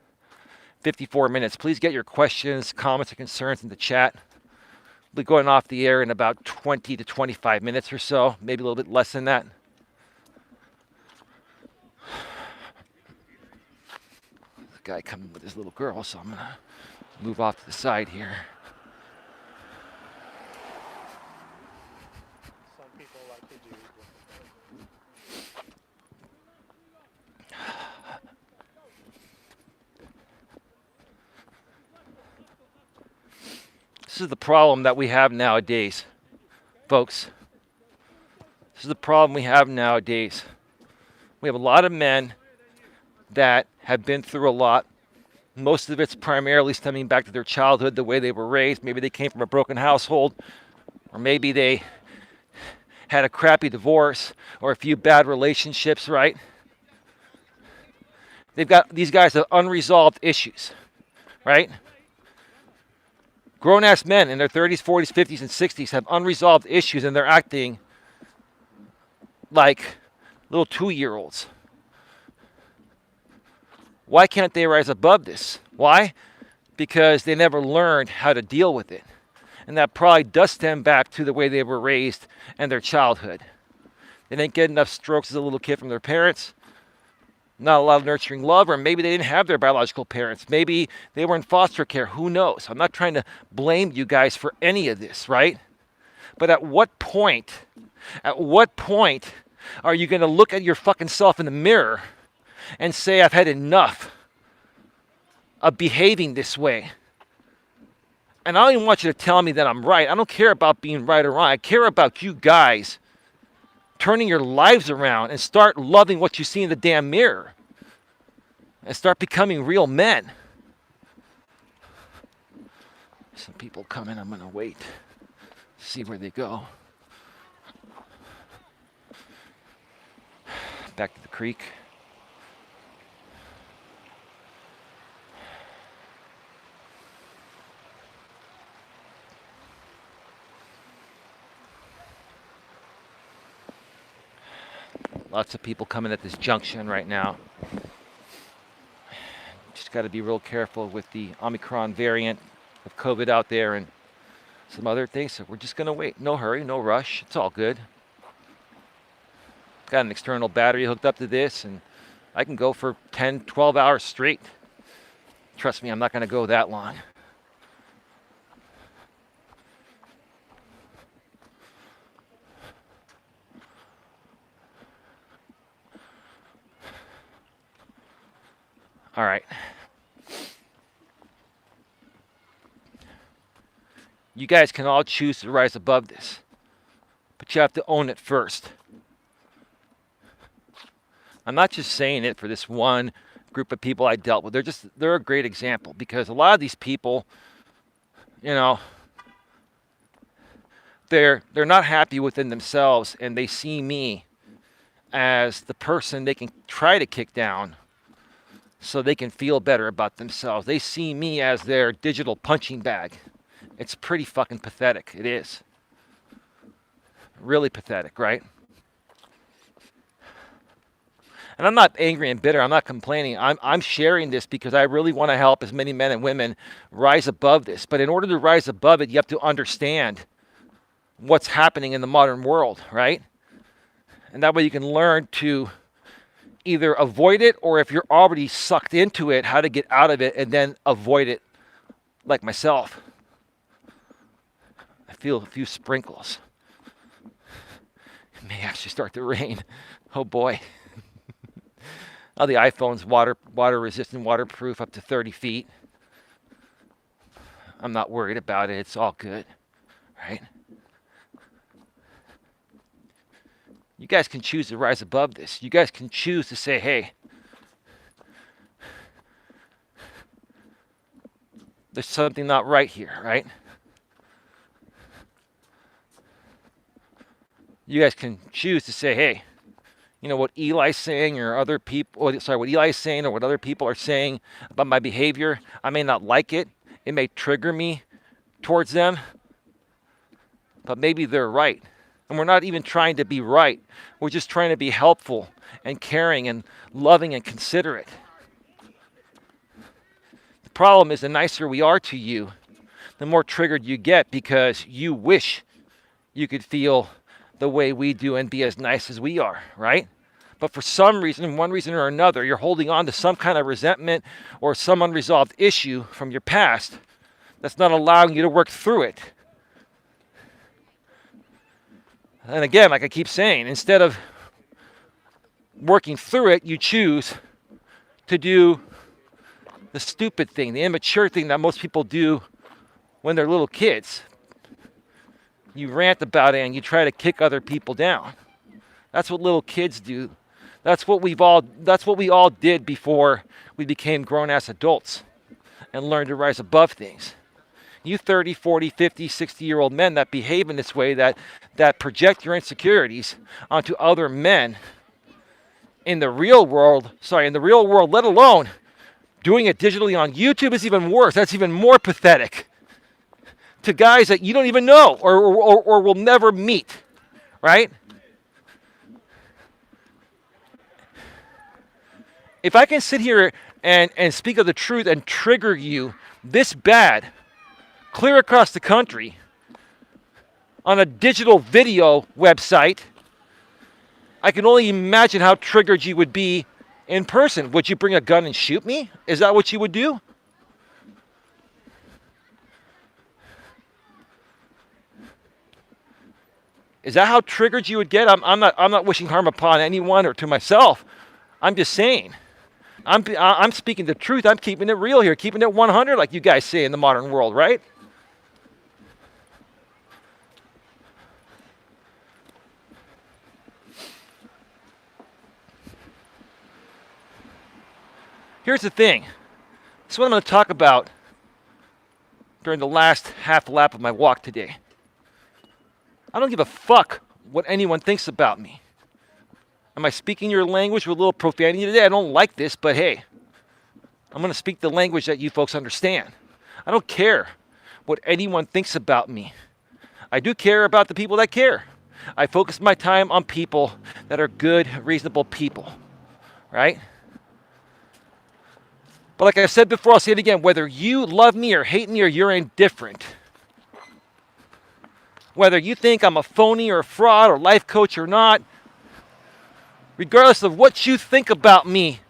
54 minutes. Please get your questions, comments, and concerns in the chat. We'll be going off the air in about 20 to 25 minutes or so, maybe a little bit less than that. The guy coming with his little girl, so I'm going to move off to the side here. Some people like to do. This is the problem that we have nowadays, folks. This is the problem we have nowadays. We have a lot of men that have been through a lot. Most of it's primarily stemming back to their childhood, the way they were raised. Maybe they came from a broken household, or maybe they had a crappy divorce or a few bad relationships, right? These guys have unresolved issues, right? Grown-ass men in their 30s, 40s, 50s, and 60s have unresolved issues, and they're acting like little 2-year-olds. Why can't they rise above this? Why? Because they never learned how to deal with it. And that probably does stem back to the way they were raised and their childhood. They didn't get enough strokes as a little kid from their parents. Not a lot of nurturing love, or maybe they didn't have their biological parents. Maybe they were in foster care. Who knows? I'm not trying to blame you guys for any of this, right? But at what point are you going to look at your fucking self in the mirror and say, I've had enough of behaving this way? And I don't even want you to tell me that I'm right. I don't care about being right or wrong. I care about you guys turning your lives around and start loving what you see in the damn mirror and start becoming real men. Some people coming. I'm going to wait, see where they go. Back to the creek. Lots of people coming at this junction right now. Just got to be real careful with the Omicron variant of COVID out there and some other things. So we're just going to wait. No hurry, no rush. It's all good. Got an external battery hooked up to this, and I can go for 10, 12 hours straight. Trust me, I'm not going to go that long. All right. You guys can all choose to rise above this, but you have to own it first. I'm not just saying it for this one group of people I dealt with. They're a great example, because a lot of these people, you know, they're not happy within themselves, and they see me as the person they can try to kick down so they can feel better about themselves. They see me as their digital punching bag. It's pretty fucking pathetic. It is. Really pathetic, right? And I'm not angry and bitter. I'm not complaining. I'm sharing this because I really want to help as many men and women rise above this. But in order to rise above it, you have to understand what's happening in the modern world, right? And that way you can learn to either avoid it, or if you're already sucked into it, how to get out of it and then avoid it, like myself. I feel a few sprinkles. It may actually start to rain. Oh boy. Oh, the iPhone's water resistant, waterproof up to 30 feet. I'm not worried about it. It's all good, right? You guys can choose to rise above this. You guys can choose to say, hey, there's something not right here, right? You guys can choose to say, hey, you know what Eli's saying, or other people, what Eli's saying, or what other people are saying about my behavior, I may not like it. It may trigger me towards them, but maybe they're right. And we're not even trying to be right. We're just trying to be helpful and caring and loving and considerate. The problem is the nicer we are to you, the more triggered you get because you wish you could feel the way we do and be as nice as we are, right? But for some reason, one reason or another, you're holding on to some kind of resentment or some unresolved issue from your past that's not allowing you to work through it. And again, like I keep saying, instead of working through it, you choose to do the stupid thing, the immature thing that most people do when they're little kids. You rant about it and you try to kick other people down. That's what little kids do. That's what we all did before we became grown-ass adults and learned to rise above things. You 30, 40, 50, 60-year-old men that behave in this way, that project your insecurities onto other men in the real world, let alone doing it digitally on YouTube is even worse. That's even more pathetic. To guys that you don't even know or will never meet, right? If I can sit here and speak of the truth and trigger you this bad, clear across the country, on a digital video website, I can only imagine how triggered you would be in person. Would you bring a gun and shoot me? Is that what you would do? Is that how triggered you would get? I'm not wishing harm upon anyone or to myself. I'm just saying. I'm speaking the truth. I'm keeping it real here, keeping it 100, like you guys say in the modern world, right? Here's the thing. This is what I'm going to talk about during the last half lap of my walk today. I don't give a fuck what anyone thinks about me. Am I speaking your language with a little profanity today? I don't like this, but hey, I'm going to speak the language that you folks understand. I don't care what anyone thinks about me. I do care about the people that care. I focus my time on people that are good, reasonable people, right? But like I said before, I'll say it again. Whether you love me or hate me or you're indifferent, whether you think I'm a phony or a fraud or life coach or not, regardless of what you think about me,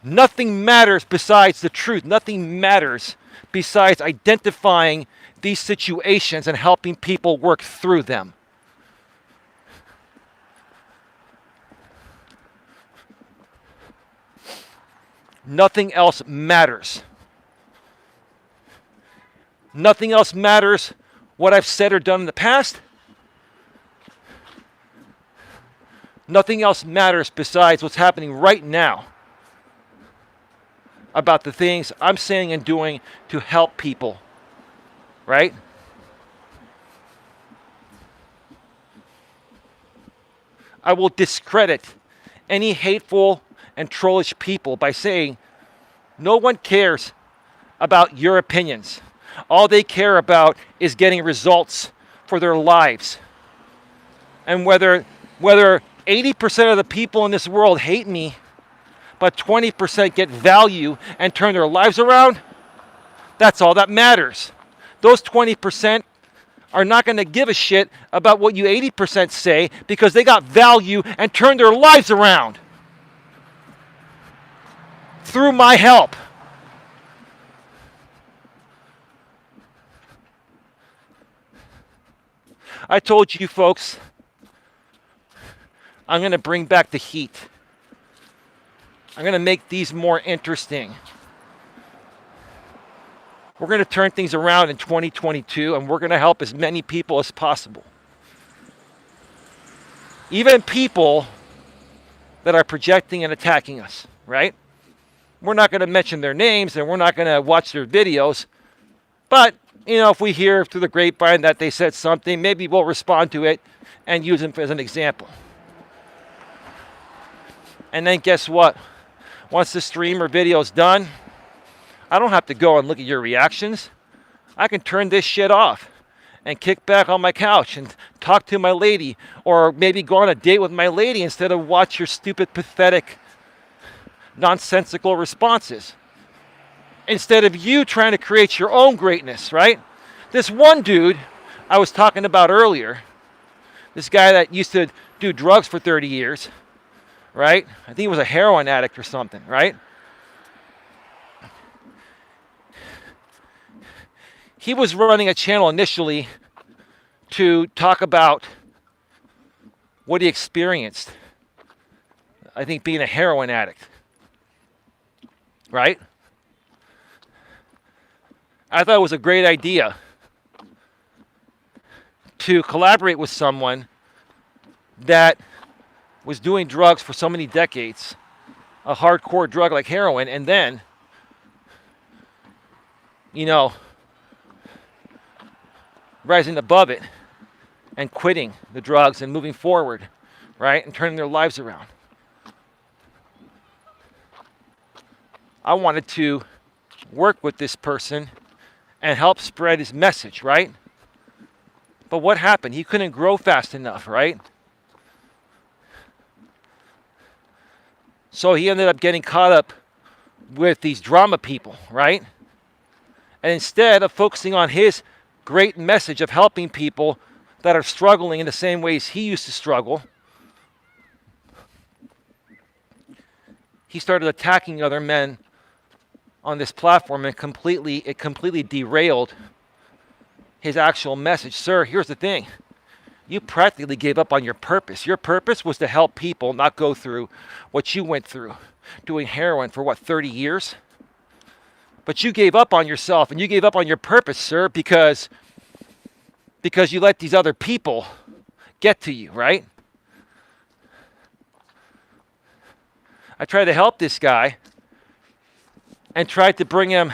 nothing matters besides the truth. Nothing matters besides identifying these situations and helping people work through them. Nothing else matters. Nothing else matters what I've said or done in the past. Nothing else matters besides what's happening right now about the things I'm saying and doing to help people, right? I will discredit any hateful and trollish people by saying no one cares about your opinions. All they care about is getting results for their lives. And whether 80% of the people in this world hate me, but 20% get value and turn their lives around, that's all that matters. Those 20% are not going to give a shit about what you 80% say because they got value and turned their lives around through my help. I told you folks, I'm going to bring back the heat. I'm going to make these more interesting. We're going to turn things around in 2022, and we're going to help as many people as possible. Even people that are projecting and attacking us, right? We're not going to mention their names, and we're not going to watch their videos. But, if we hear through the grapevine that they said something, maybe we'll respond to it and use them as an example. And then guess what? Once the stream or video is done, I don't have to go and look at your reactions. I can turn this shit off and kick back on my couch and talk to my lady, or maybe go on a date with my lady instead of watch your stupid, pathetic, nonsensical responses. Instead of you trying to create your own greatness, right? This one dude I was talking about earlier, this guy that used to do drugs for 30 years, right? I think he was a heroin addict or something, right? He was running a channel initially to talk about what he experienced, I think, being a heroin addict, right? I thought it was a great idea to collaborate with someone that was doing drugs for so many decades, a hardcore drug like heroin, and then, you know, rising above it and quitting the drugs and moving forward, right? And turning their lives around. I wanted to work with this person and help spread his message, right? But what happened? He couldn't grow fast enough, right? So he ended up getting caught up with these drama people, right? And instead of focusing on his great message of helping people that are struggling in the same ways he used to struggle, he started attacking other men on this platform, and it completely derailed his actual message. Sir, here's the thing. You practically gave up on your purpose. Your purpose was to help people not go through what you went through, doing heroin for 30 years? But you gave up on yourself and you gave up on your purpose, sir, because you let these other people get to you, right? I tried to help this guy and tried to bring him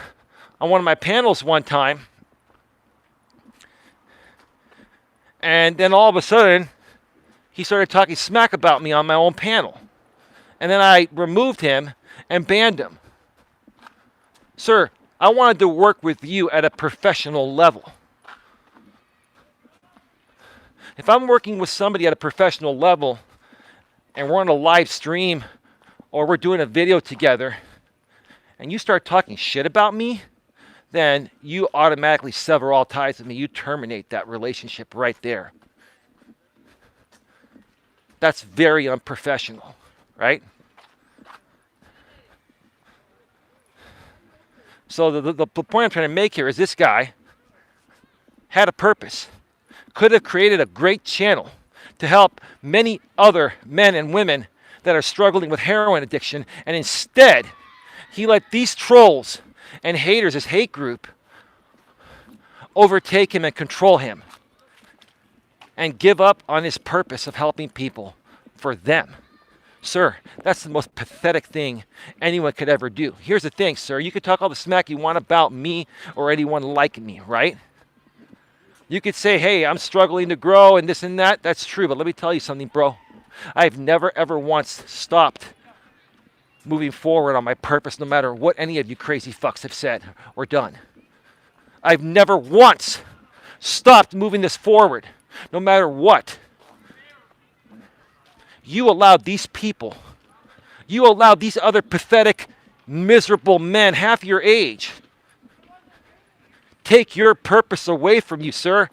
on one of my panels one time. And then all of a sudden, he started talking smack about me on my own panel. And then I removed him and banned him. Sir, I wanted to work with you at a professional level. If I'm working with somebody at a professional level and we're on a live stream or we're doing a video together and you start talking shit about me, then you automatically sever all ties with me. You terminate that relationship right there. That's very unprofessional, right? So the point I'm trying to make here is this guy had a purpose, could have created a great channel to help many other men and women that are struggling with heroin addiction, and instead he let these trolls and haters, his hate group, overtake him and control him and give up on his purpose of helping people for them. Sir, that's the most pathetic thing anyone could ever do. Here's the thing, sir. You could talk all the smack you want about me or anyone like me, right? You could say, hey, I'm struggling to grow and this and that. That's true, but let me tell you something, bro. I've never, ever once stopped moving forward on my purpose, no matter what any of you crazy fucks have said or done. I've never once stopped moving this forward, no matter what. You allowed these people, you allowed these other pathetic, miserable men half your age take your purpose away from you, sir.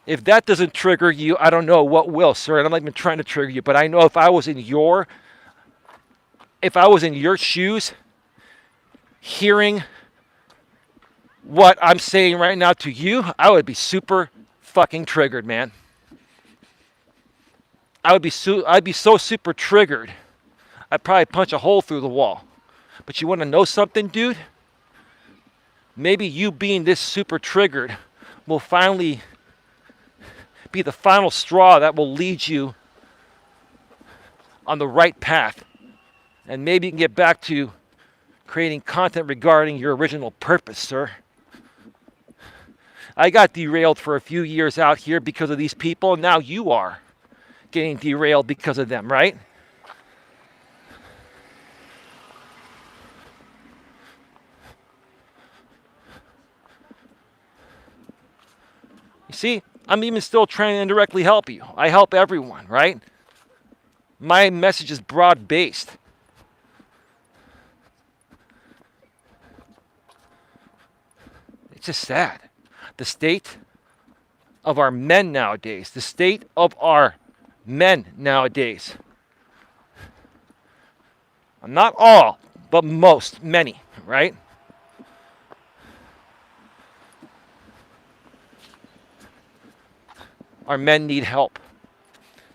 If that doesn't trigger you, I don't know what will, sir. And I'm not even trying to trigger you, but I know if I was in your shoes, hearing what I'm saying right now to you, I would be super fucking triggered, man. I'd be so super triggered, I'd probably punch a hole through the wall. But you want to know something, dude? Maybe you being this super triggered will finally be the final straw that will lead you on the right path. And maybe you can get back to creating content regarding your original purpose, sir. I got derailed for a few years out here because of these people, and now you are getting derailed because of them, right? You see, I'm even still trying to indirectly help you. I help everyone, right? My message is broad-based. It's just sad. The state of our men nowadays. The state of our men nowadays. Not all, but most, many, right? Our men need help.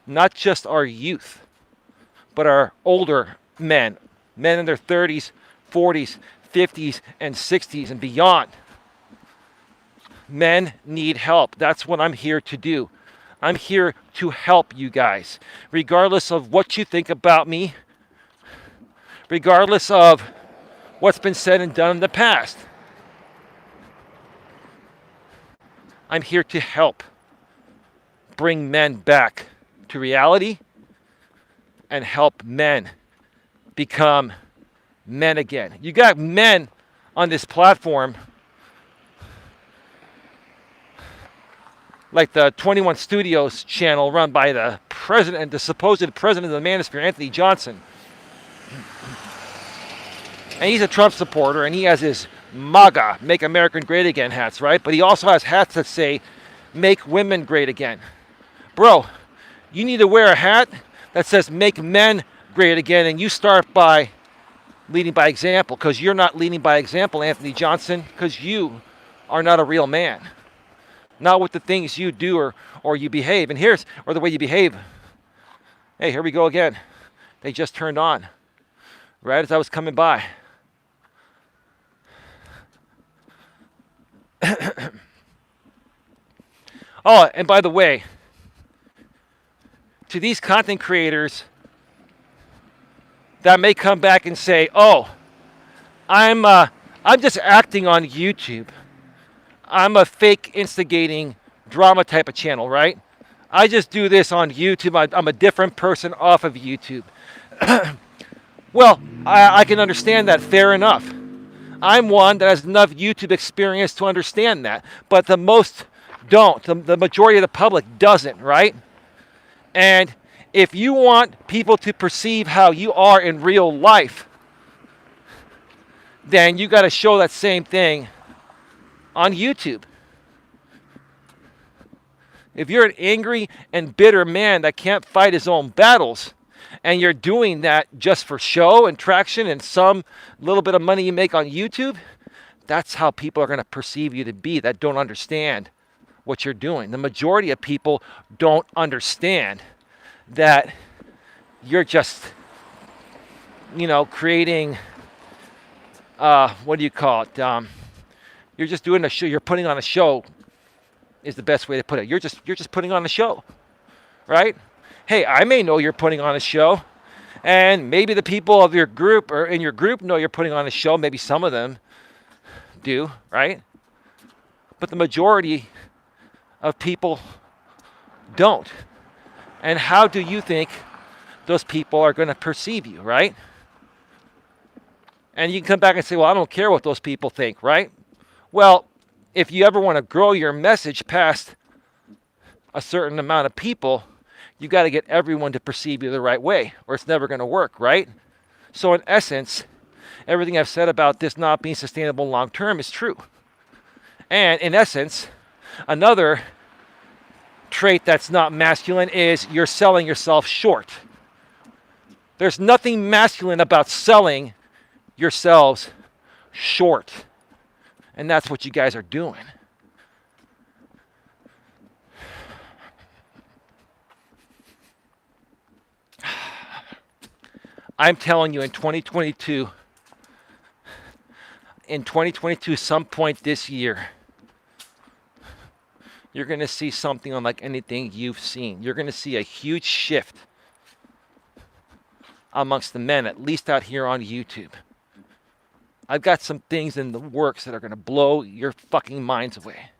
Not just our youth, but our older men. Men in their 30s, 40s, 50s, and 60s and beyond. Men need help. That's what I'm here to do. I'm here to help you guys, regardless of what you think about me, regardless of what's been said and done in the past. I'm here to help bring men back to reality and help men become men again. You got men on this platform like the 21 Studios channel run by the president, the supposed president of the Manosphere, Anthony Johnson. And he's a Trump supporter, and he has his MAGA, Make America Great Again hats, right? But he also has hats that say, Make Women Great Again. Bro, you need to wear a hat that says, Make Men Great Again, and you start by leading by example, because you're not leading by example, Anthony Johnson, because you are not a real man. Not with the things you do or you behave. And or the way you behave. Hey, here we go again. They just turned on right as I was coming by. Oh, and by the way, to these content creators that may come back and say, "Oh, I'm just acting on YouTube. I'm a fake instigating drama type of channel, right? I just do this on YouTube. I'm a different person off of YouTube." Well, I can understand that. Fair enough. I'm one that has enough YouTube experience to understand that. But the most don't. The majority of the public doesn't, right? And if you want people to perceive how you are in real life, then you got to show that same thing on YouTube. If you're an angry and bitter man that can't fight his own battles, and you're doing that just for show and traction and some little bit of money you make on YouTube, that's how people are going to perceive you to be that don't understand what you're doing. The majority of people don't understand that you're just, creating, what do you call it? You're just doing a show. You're putting on a show is the best way to put it. You're just putting on a show, right? Hey, I may know you're putting on a show, and maybe the people of your group or in your group know you're putting on a show. Maybe some of them do, right? But the majority of people don't. And how do you think those people are going to perceive you, right? And you can come back and say, well, I don't care what those people think, right? Well, if you ever want to grow your message past a certain amount of people, you got to get everyone to perceive you the right way, or it's never going to work, right? So in essence, everything I've said about this not being sustainable long term is true. And in essence, another trait that's not masculine is you're selling yourself short. There's nothing masculine about selling yourselves short. And that's what you guys are doing. I'm telling you, in 2022, some point this year, you're going to see something unlike anything you've seen. You're going to see a huge shift amongst the men, at least out here on YouTube. I've got some things in the works that are going to blow your fucking minds away.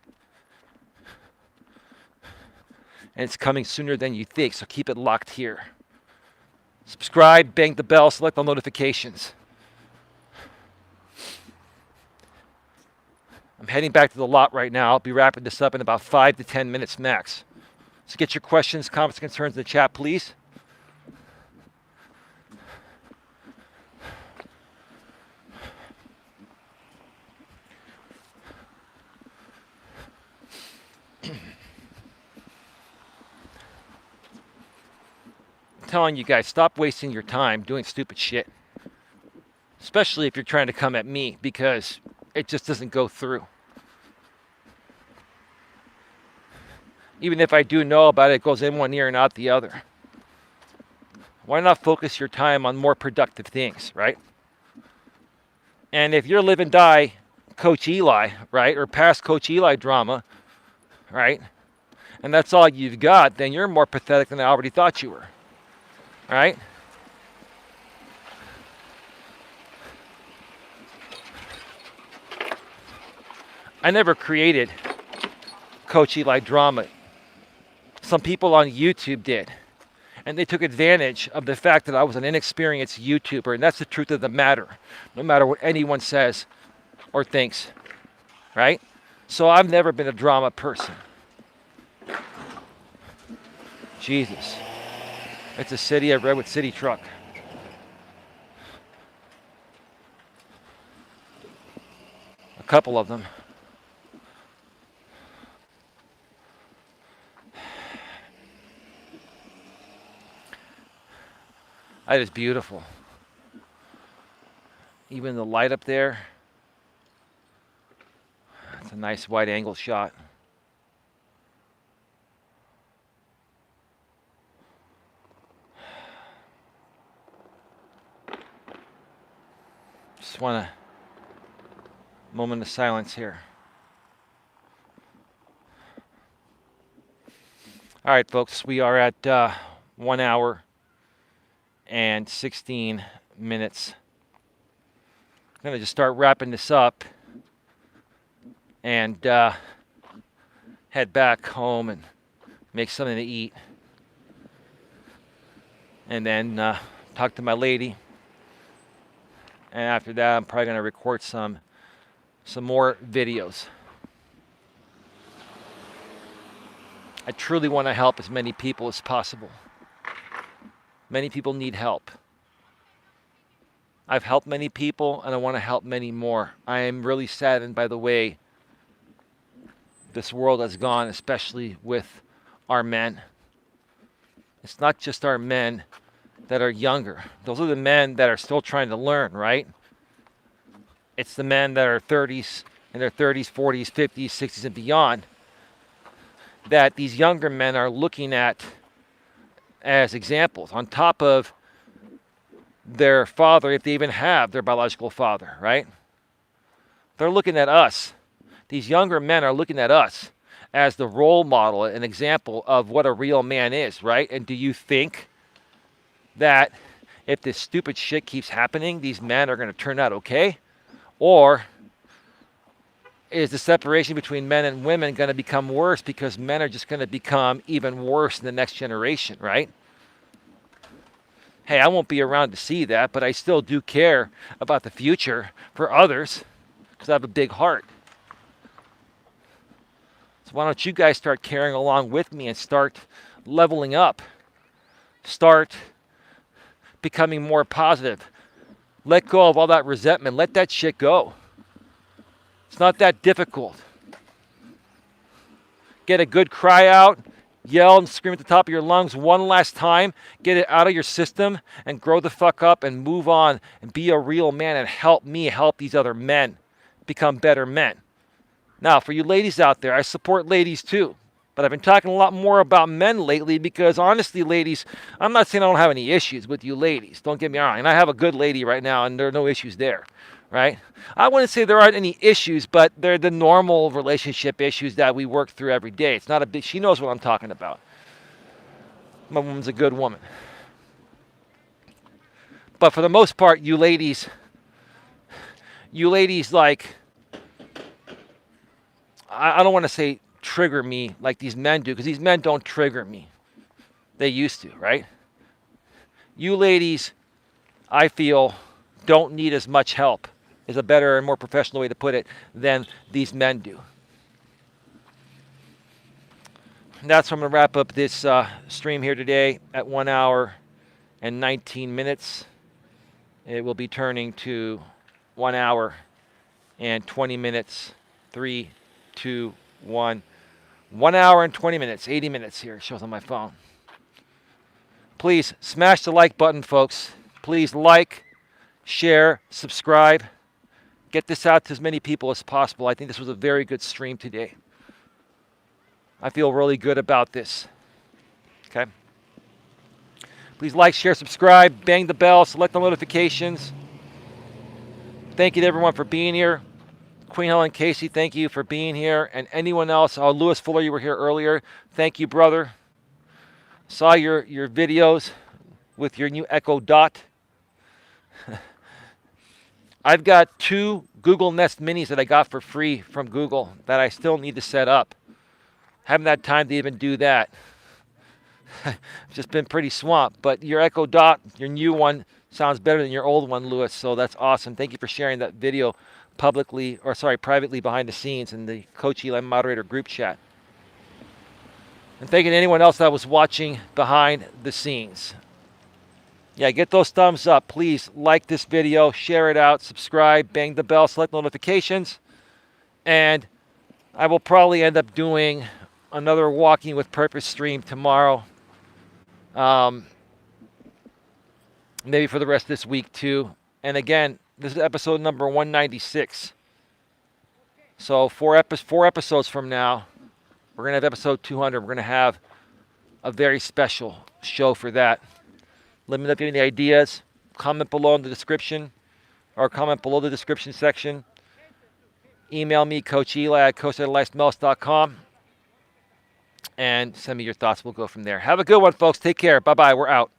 And it's coming sooner than you think, so keep it locked here. Subscribe, bang the bell, select all notifications. I'm heading back to the lot right now. I'll be wrapping this up in about 5 to 10 minutes max. So get your questions, comments, concerns in the chat, please. I'm telling you guys, stop wasting your time doing stupid shit. Especially if you're trying to come at me, because it just doesn't go through. Even if I do know about it, it goes in one ear and out the other. Why not focus your time on more productive things, right? And if you're live and die Coach Eli, right, or past Coach Eli drama, right, and that's all you've got, then you're more pathetic than I already thought you were, right? I never created Coach Eli drama. Some people on YouTube did. And they took advantage of the fact that I was an inexperienced YouTuber. And that's the truth of the matter, no matter what anyone says or thinks, right? So I've never been a drama person. Jesus. It's a city of Redwood City truck. A couple of them. That is beautiful. Even the light up there. It's a nice wide angle shot. Just want a moment of silence here. All right, folks, we are at 1 hour and 16 minutes. I'm going to just start wrapping this up and head back home and make something to eat. And then talk to my lady. And after that, I'm probably going to record some more videos. I truly want to help as many people as possible. Many people need help. I've helped many people, and I want to help many more. I am really saddened by the way this world has gone, especially with our men. It's not just our men that are younger. Those are the men that are still trying to learn, right? It's the men that are 30s, in their 30s, 40s, 50s, 60s, and beyond that these younger men are looking at as examples on top of their father, if they even have their biological father, right? They're looking at us. These younger men are looking at us as the role model, an example of what a real man is, right? And do you think that if this stupid shit keeps happening, these men are going to turn out okay? Or is the separation between men and women going to become worse because men are just going to become even worse in the next generation, right? Hey, I won't be around to see that, but I still do care about the future for others because I have a big heart. So why don't you guys start carrying along with me and start leveling up? Start becoming more positive. Let go of all that resentment. Let that shit go. It's not that difficult. Get a good cry out. Yell and scream at the top of your lungs one last time. Get it out of your system and grow the fuck up and move on and be a real man and help me help these other men become better men. Now, for you ladies out there, I support ladies too. But I've been talking a lot more about men lately because honestly, ladies, I'm not saying I don't have any issues with you ladies. Don't get me wrong. And I have a good lady right now and there are no issues there, right? I wouldn't say there aren't any issues, but they're the normal relationship issues that we work through every day. It's not a big, she knows what I'm talking about. My woman's a good woman. But for the most part, you ladies like, I don't want to say trigger me like these men do, because these men don't trigger me. They used to, right? You ladies, I feel, don't need as much help is a better and more professional way to put it, than these men do. And that's where I'm going to wrap up this stream here today at 1 hour and 19 minutes. It will be turning to 1 hour and 20 minutes. 3, 2, 1. 1 hour and 20 minutes, 80 minutes here. It shows on my phone. Please smash the like button, folks. Please like, share, subscribe. Get this out to as many people as possible. I think this was a very good stream today. I feel really good about this. Okay? Please like, share, subscribe, bang the bell, select the notifications. Thank you to everyone for being here. Queen Helen Casey, thank you for being here. And anyone else, Lewis Fuller, you were here earlier. Thank you, brother. Saw your videos with your new Echo Dot. I've got 2 Google Nest Minis that I got for free from Google that I still need to set up. Haven't had time to even do that. I've just been pretty swamped. But your Echo Dot, your new one, sounds better than your old one, Lewis. So that's awesome. Thank you for sharing that video privately behind the scenes in the Coach Eli moderator group chat. And thanking anyone else that was watching behind the scenes. Yeah, get those thumbs up. Please like this video, share it out, subscribe, bang the bell, select notifications. And I will probably end up doing another Walking with Purpose stream tomorrow. Maybe for the rest of this week too. And again, this is episode number 196. So four episodes from now, we're going to have episode 200. We're going to have a very special show for that. Let me know if you have any ideas. Comment below in the description, or comment below the description section. Email me, Coach Eli at coacheli@eliasmelas.com, and send me your thoughts. We'll go from there. Have a good one, folks. Take care. Bye-bye. We're out.